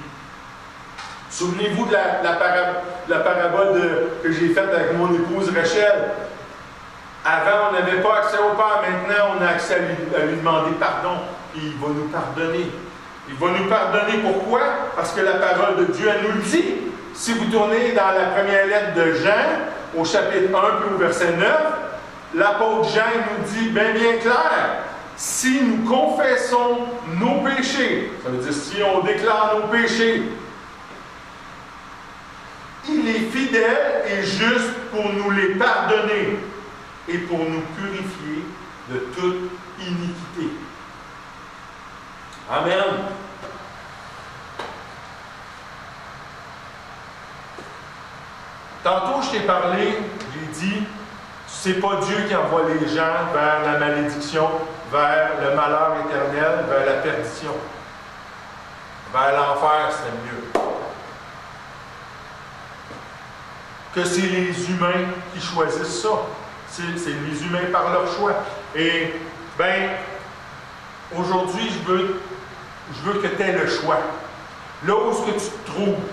S1: Souvenez-vous de la parabole que j'ai faite avec mon épouse Rachel. Avant, on n'avait pas accès au Père. Maintenant, on a accès à lui demander pardon. Et il va nous pardonner. Il va nous pardonner. Pourquoi? Parce que la parole de Dieu, elle nous le dit. Si vous tournez dans la première lettre de Jean, au chapitre 1, puis au verset 9, l'apôtre Jean nous dit bien clair, si nous confessons nos péchés, ça veut dire si on déclare nos péchés, il est fidèle et juste pour nous les pardonner et pour nous purifier de toute iniquité. Amen. Tantôt, je t'ai parlé, j'ai dit, c'est pas Dieu qui envoie les gens vers la malédiction, vers le malheur éternel, vers la perdition. Vers l'enfer, c'est mieux. Que c'est les humains qui choisissent ça. C'est les humains par leur choix. Et, aujourd'hui, je veux que tu aies le choix. Là où est-ce que tu te trouves?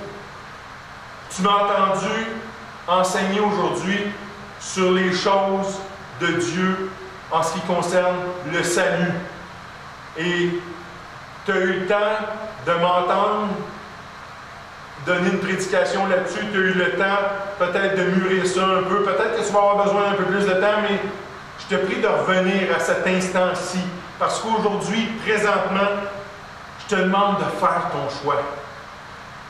S1: Tu m'as entendu enseigner aujourd'hui sur les choses de Dieu en ce qui concerne le salut. Et tu as eu le temps de m'entendre donner une prédication là-dessus, tu as eu le temps peut-être de mûrir ça un peu, peut-être que tu vas avoir besoin d'un peu plus de temps, mais je te prie de revenir à cet instant-ci, parce qu'aujourd'hui, présentement, je te demande de faire ton choix,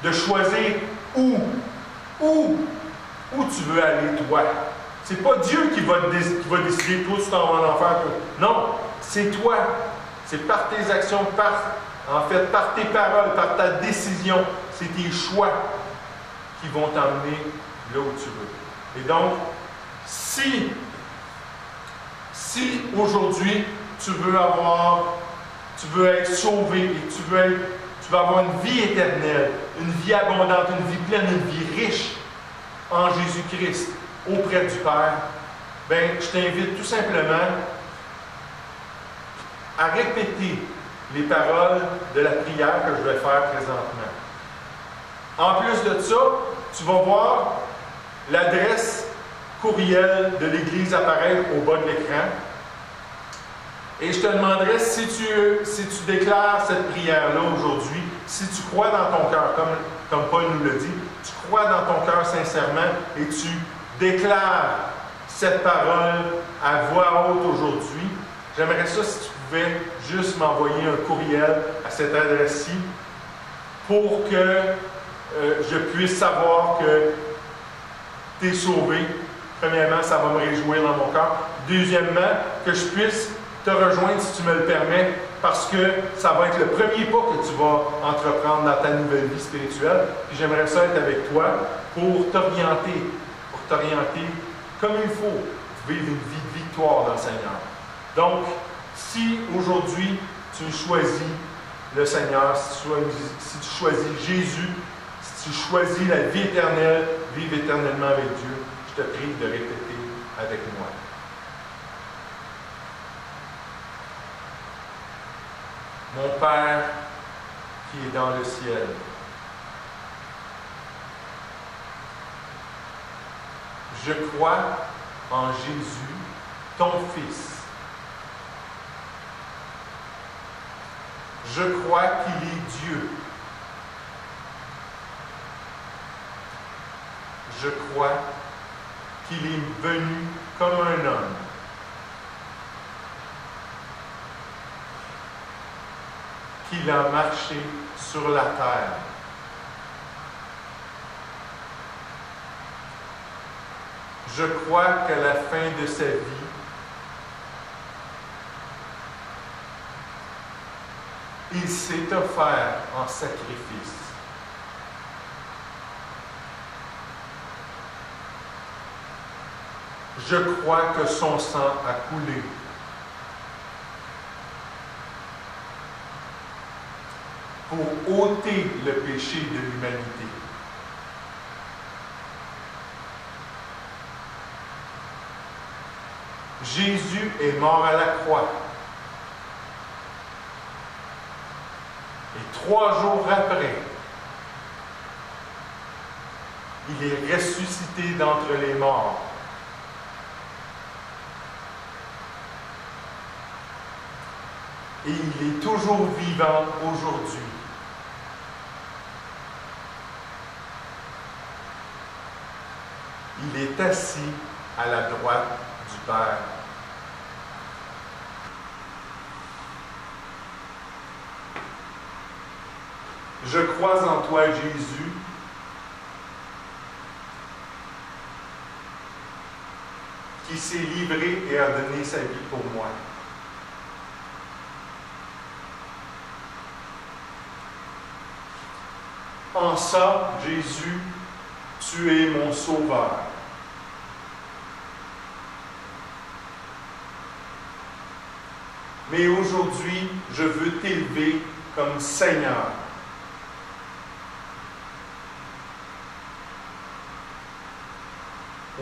S1: de choisir où tu veux aller, toi. C'est pas Dieu qui va décider, toi, tu t'en vas en enfer. Non, c'est toi. C'est par tes actions, par tes paroles, par ta décision. C'est tes choix qui vont t'emmener là où tu veux. Et donc, si aujourd'hui, tu veux être sauvé et tu veux avoir une vie éternelle, une vie abondante, une vie pleine, une vie riche en Jésus-Christ, auprès du Père, je t'invite tout simplement à répéter les paroles de la prière que je vais faire présentement. En plus de ça, tu vas voir l'adresse courriel de l'Église apparaître au bas de l'écran. Et je te demanderai si tu déclares cette prière-là aujourd'hui, si tu crois dans ton cœur, comme Paul nous le dit, tu crois dans ton cœur sincèrement et tu déclares cette parole à voix haute aujourd'hui. J'aimerais ça si tu pouvais juste m'envoyer un courriel à cette adresse-ci pour que je puisse savoir que tu es sauvé. Premièrement, ça va me réjouir dans mon cœur. Deuxièmement, que je puisse te rejoindre, si tu me le permets, parce que ça va être le premier pas que tu vas entreprendre dans ta nouvelle vie spirituelle. Puis j'aimerais ça être avec toi pour t'orienter comme il faut, vivre une vie de victoire dans le Seigneur. Donc, si aujourd'hui tu choisis le Seigneur, si tu choisis Jésus, si tu choisis la vie éternelle, vivre éternellement avec Dieu, je te prie de répéter avec moi. Mon Père qui est dans le ciel. Je crois en Jésus, ton Fils. Je crois qu'il est Dieu. Je crois qu'il est venu comme un homme. Qu'il a marché sur la terre. Je crois qu'à la fin de sa vie, il s'est offert en sacrifice. Je crois que son sang a coulé. Pour ôter le péché de l'humanité. Jésus est mort à la croix. Et 3 jours après, il est ressuscité d'entre les morts. Et il est toujours vivant aujourd'hui. Il est assis à la droite du Père. Je crois en toi, Jésus, qui s'est livré et a donné sa vie pour moi. En ça, Jésus, tu es mon sauveur. Mais aujourd'hui, je veux t'élever comme Seigneur.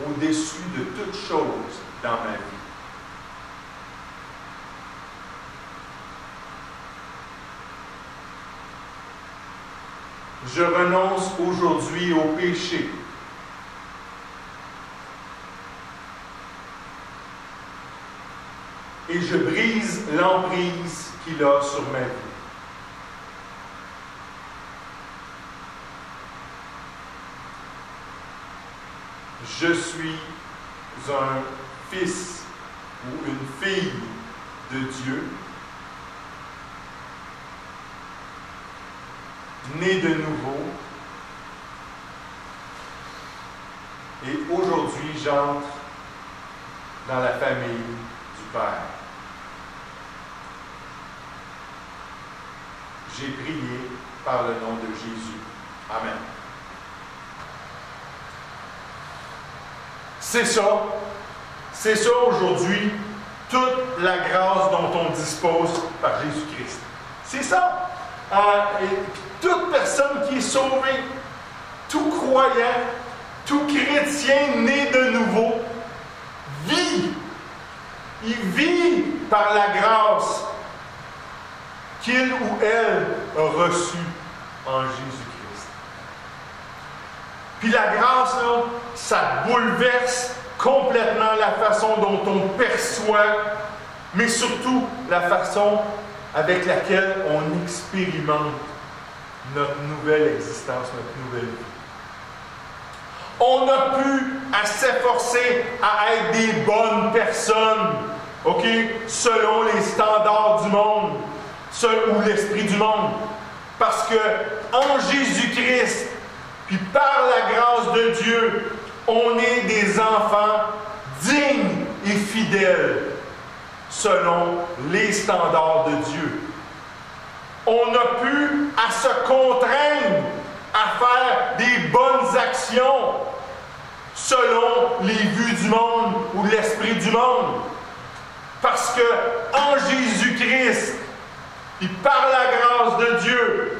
S1: Au-dessus de toute chose dans ma vie. Je renonce aujourd'hui au péché. Et je brise l'emprise qu'il a sur ma vie. Je suis un fils ou une fille de Dieu, né de nouveau, et aujourd'hui j'entre dans la famille du Père. J'ai prié par le nom de Jésus. Amen. C'est ça aujourd'hui, toute la grâce dont on dispose par Jésus-Christ. C'est ça. Et toute personne qui est sauvée, tout croyant, tout chrétien né de nouveau, vit. Il vit par la grâce qu'il ou elle a reçue en Jésus-Christ. Puis la grâce, là, ça bouleverse complètement la façon dont on perçoit, mais surtout la façon avec laquelle on expérimente notre nouvelle existence, notre nouvelle vie. On n'a plus à s'efforcer à être des bonnes personnes, ok, selon les standards du monde, ou l'esprit du monde. Parce que en Jésus-Christ, puis par la grâce de Dieu, on est des enfants dignes et fidèles selon les standards de Dieu. On n'a plus à se contraindre à faire des bonnes actions selon les vues du monde ou l'esprit du monde. Parce que en Jésus-Christ, et par la grâce de Dieu,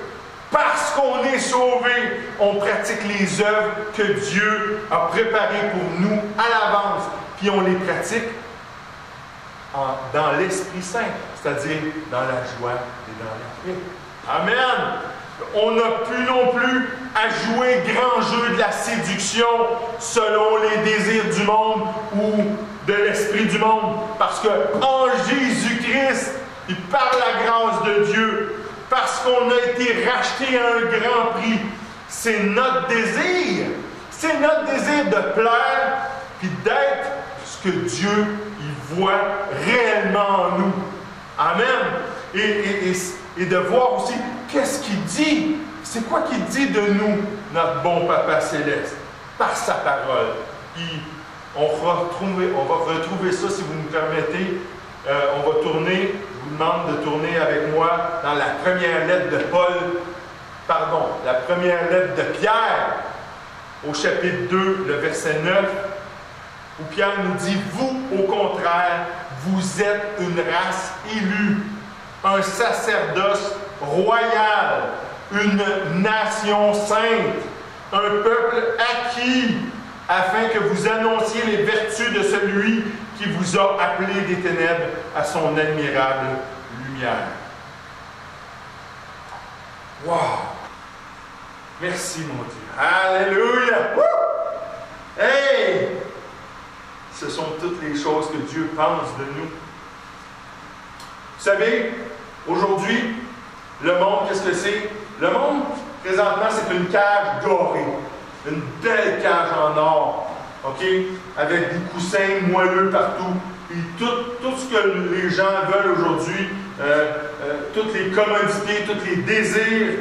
S1: parce qu'on est sauvé, on pratique les œuvres que Dieu a préparées pour nous à l'avance, puis on les pratique dans l'Esprit Saint, c'est-à-dire dans la joie et dans la paix. Amen! On n'a plus non plus à jouer grand jeu de la séduction selon les désirs du monde ou de l'esprit du monde. Parce que en Jésus-Christ, et par la grâce de Dieu, parce qu'on a été racheté à un grand prix, c'est notre désir. C'est notre désir de plaire et d'être ce que Dieu il voit réellement en nous. Amen. Et de voir aussi qu'est-ce qu'il dit. C'est quoi qu'il dit de nous, notre bon Papa Céleste, par sa parole. Puis on va retrouver ça, si vous me permettez. On va tourner, je vous demande de tourner avec moi dans la première lettre de la première lettre de Pierre, au chapitre 2, le verset 9, où Pierre nous dit, vous, au contraire, vous êtes une race élue, un sacerdoce royal, une nation sainte, un peuple acquis, afin que vous annonciez les vertus de celui qui vous a appelé des ténèbres à son admirable lumière. Wow! Merci, mon Dieu. Alléluia! Woo! Hey! Ce sont toutes les choses que Dieu pense de nous. Vous savez, aujourd'hui, le monde, qu'est-ce que c'est? Le monde, présentement, c'est une cage dorée. Une belle cage en or. OK? Avec des coussins moelleux partout. Puis tout ce que les gens veulent aujourd'hui, toutes les commodités, tous les désirs,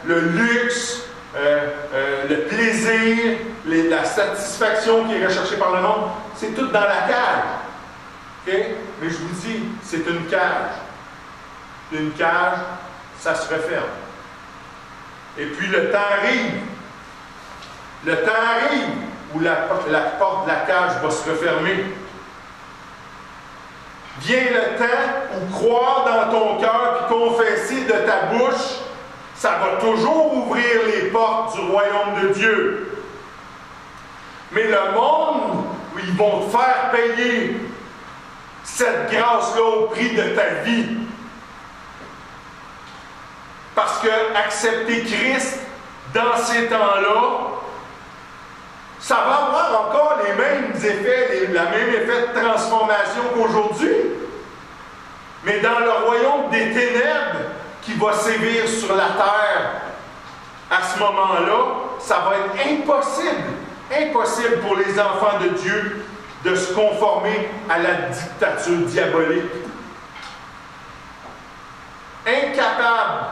S1: le luxe, le plaisir, la satisfaction qui est recherchée par le monde, c'est tout dans la cage. OK? Mais je vous dis, c'est une cage. Une cage, ça se referme. Et puis le temps arrive. Le temps arrive où la porte de la cage va se refermer. Vient le temps où croire dans ton cœur et confesser de ta bouche, ça va toujours ouvrir les portes du royaume de Dieu. Mais le monde, où ils vont te faire payer cette grâce-là au prix de ta vie. Parce que accepter Christ dans ces temps-là, ça va avoir encore les mêmes effets, le même effet de transformation qu'aujourd'hui. Mais dans le royaume des ténèbres qui va sévir sur la terre, à ce moment-là, ça va être impossible pour les enfants de Dieu de se conformer à la dictature diabolique. Incapable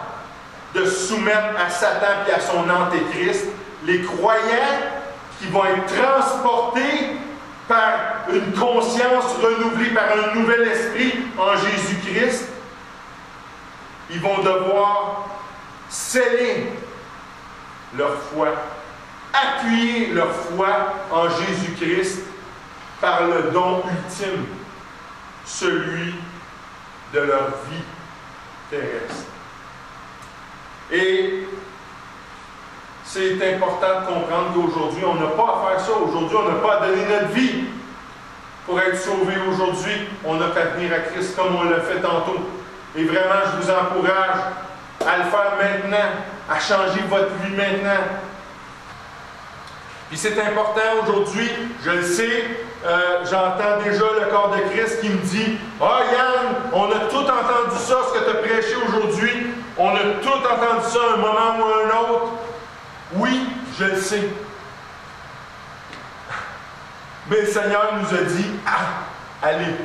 S1: de se soumettre à Satan et à son antéchrist, les croyants qui vont être transportés par une conscience renouvelée, par un nouvel esprit en Jésus-Christ, ils vont devoir sceller leur foi, appuyer leur foi en Jésus-Christ par le don ultime, celui de leur vie terrestre. Et c'est important de comprendre qu'aujourd'hui, on n'a pas à faire ça. Aujourd'hui, on n'a pas à donner notre vie pour être sauvé aujourd'hui. On n'a qu'à venir à Christ comme on l'a fait tantôt. Et vraiment, je vous encourage à le faire maintenant, à changer votre vie maintenant. Puis c'est important aujourd'hui, je le sais, j'entends déjà le corps de Christ qui me dit « Ah Yann, on a tout entendu ça, ce que tu as prêché aujourd'hui. On a tout entendu ça à un moment ou à un autre. » Oui, je le sais. Mais le Seigneur nous a dit « Ah, allez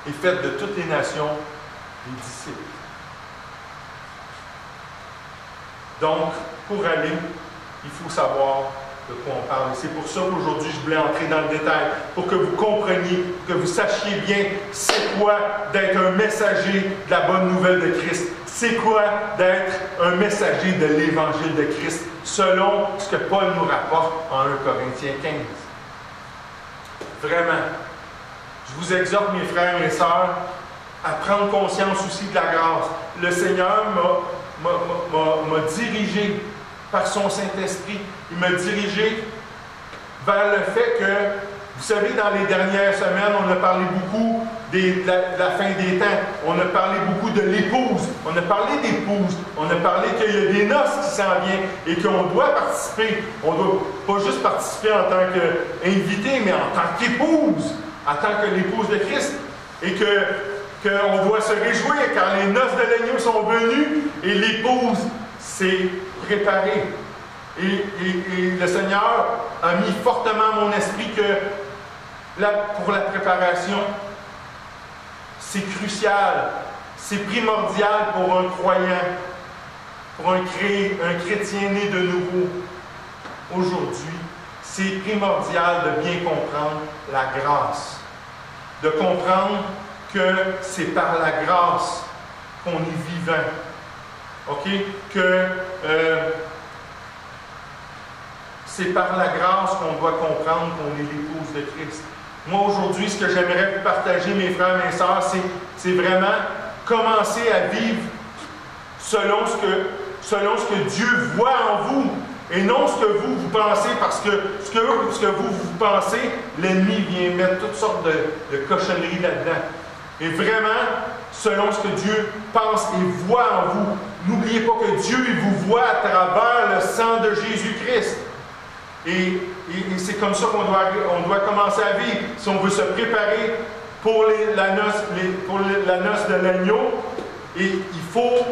S1: et faites de toutes les nations des disciples. » Donc, pour aller, il faut savoir de quoi on parle. C'est pour ça qu'aujourd'hui, je voulais entrer dans le détail, pour que vous compreniez, que vous sachiez bien c'est quoi d'être un messager de la bonne nouvelle de Christ. C'est quoi d'être un messager de l'Évangile de Christ, selon ce que Paul nous rapporte en 1 Corinthiens 15. Vraiment, je vous exhorte, mes frères et mes sœurs, à prendre conscience aussi de la grâce. Le Seigneur m'a dirigé par son Saint-Esprit. Il m'a dirigé vers le fait que, vous savez, dans les dernières semaines, on a parlé beaucoup de la fin des temps. On a parlé beaucoup de l'épouse. On a parlé d'épouse. On a parlé qu'il y a des noces qui s'en viennent et qu'on doit participer. On ne doit pas juste participer en tant qu'invité, mais en tant qu'épouse, en tant que l'épouse de Christ. Et qu'on doit se réjouir car les noces de l'agneau sont venues et l'épouse s'est préparée. Et le Seigneur a mis fortement mon esprit que pour la préparation, c'est crucial, c'est primordial pour un croyant, pour un chrétien né de nouveau. Aujourd'hui, c'est primordial de bien comprendre la grâce, de comprendre que c'est par la grâce qu'on est vivant. OK? C'est par la grâce qu'on doit comprendre qu'on est l'épouse de Christ. Moi, aujourd'hui, ce que j'aimerais vous partager, mes frères et mes sœurs, c'est vraiment commencer à vivre selon ce que Dieu voit en vous et non ce que vous pensez, parce que ce que vous pensez, l'ennemi vient mettre toutes sortes de cochonneries là-dedans. Et vraiment, selon ce que Dieu pense et voit en vous. N'oubliez pas que Dieu il vous voit à travers le sang de Jésus-Christ. Et c'est comme ça qu'on doit commencer à vivre. Si on veut se préparer pour la noce de l'agneau, et il faut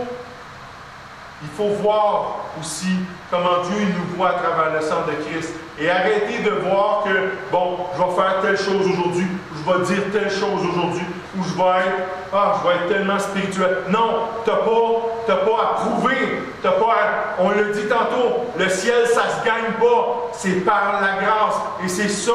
S1: voir aussi comment Dieu nous voit à travers le sang de Christ. Et arrêtez de voir que, bon, je vais faire telle chose aujourd'hui, je vais dire telle chose aujourd'hui, ou je vais être tellement spirituel. Non, tu n'as pas à prouver. On le dit tantôt, le ciel, ça ne se gagne pas. C'est par la grâce. Et c'est ça,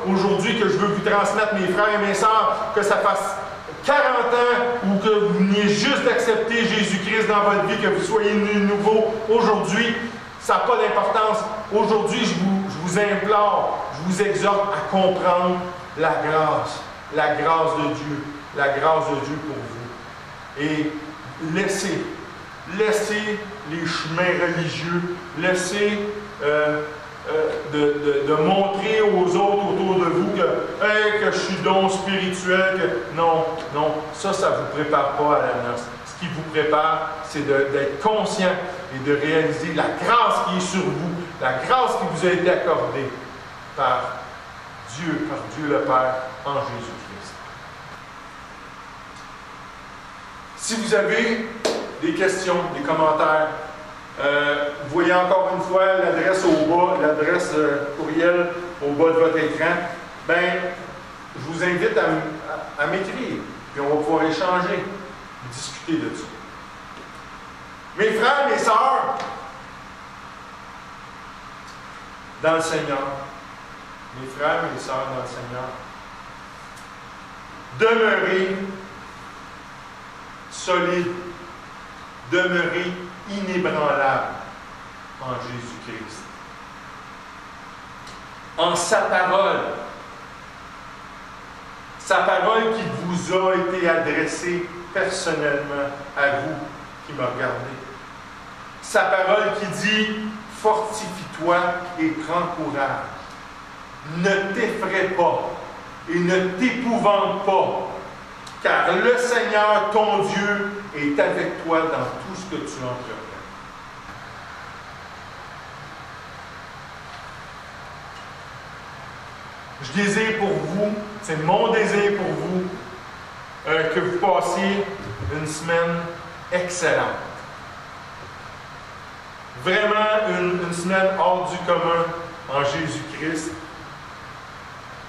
S1: aujourd'hui, que je veux vous transmettre, mes frères et mes sœurs, que ça fasse 40 ans ou que vous veniez juste d'accepter Jésus-Christ dans votre vie, que vous soyez nouveau aujourd'hui, ça n'a pas d'importance. Aujourd'hui, je vous implore, je vous exhorte à comprendre la grâce de Dieu, la grâce de Dieu pour vous. Et laissez les chemins religieux, laissez de montrer aux autres autour de vous que je suis donc spirituel, non, ça ne vous prépare pas à la noce. Ce qui vous prépare, c'est d'être conscient et de réaliser la grâce qui est sur vous, la grâce qui vous a été accordée par Dieu le Père en Jésus-Christ. Si vous avez des questions, des commentaires, vous voyez encore une fois l'adresse au bas, l'adresse courriel au bas de votre écran. Je vous invite à m'écrire, puis on va pouvoir échanger, discuter de ça. Mes frères, mes sœurs, dans le Seigneur, mes frères, mes sœurs dans le Seigneur, demeurez solides, demeurez inébranlables en Jésus-Christ. En sa parole qui vous a été adressée personnellement à vous qui me regardez. Sa parole qui dit « Fortifie-toi et prends courage. Ne t'effraie pas et ne t'épouvante pas, car le Seigneur, ton Dieu, est avec toi dans tout ce que tu entreprends. » Je désire pour vous, c'est mon désir pour vous, que vous passiez une semaine excellente. Vraiment une semaine hors du commun en Jésus-Christ.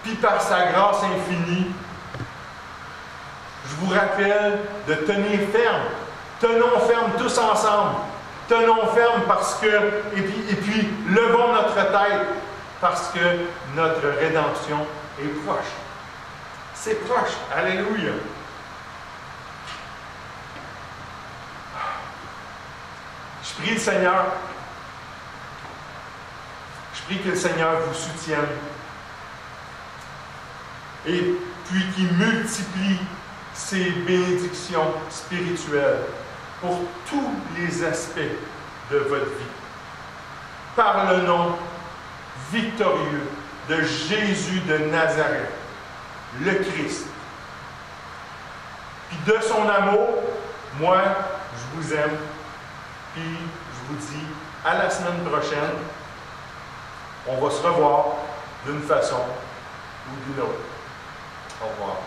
S1: Puis par sa grâce infinie, je vous rappelle de tenir ferme. Tenons ferme tous ensemble. Tenons ferme parce que, et puis levons notre tête parce que notre rédemption est proche. C'est proche. Alléluia. Je prie le Seigneur. Je prie que le Seigneur vous soutienne. Et puis qu'il multiplie ses bénédictions spirituelles pour tous les aspects de votre vie. Par le nom victorieux de Jésus de Nazareth, le Christ, Puis de son amour, moi, je vous aime. Puis je vous dis à la semaine prochaine. On va se revoir d'une façon ou d'une autre. Au revoir.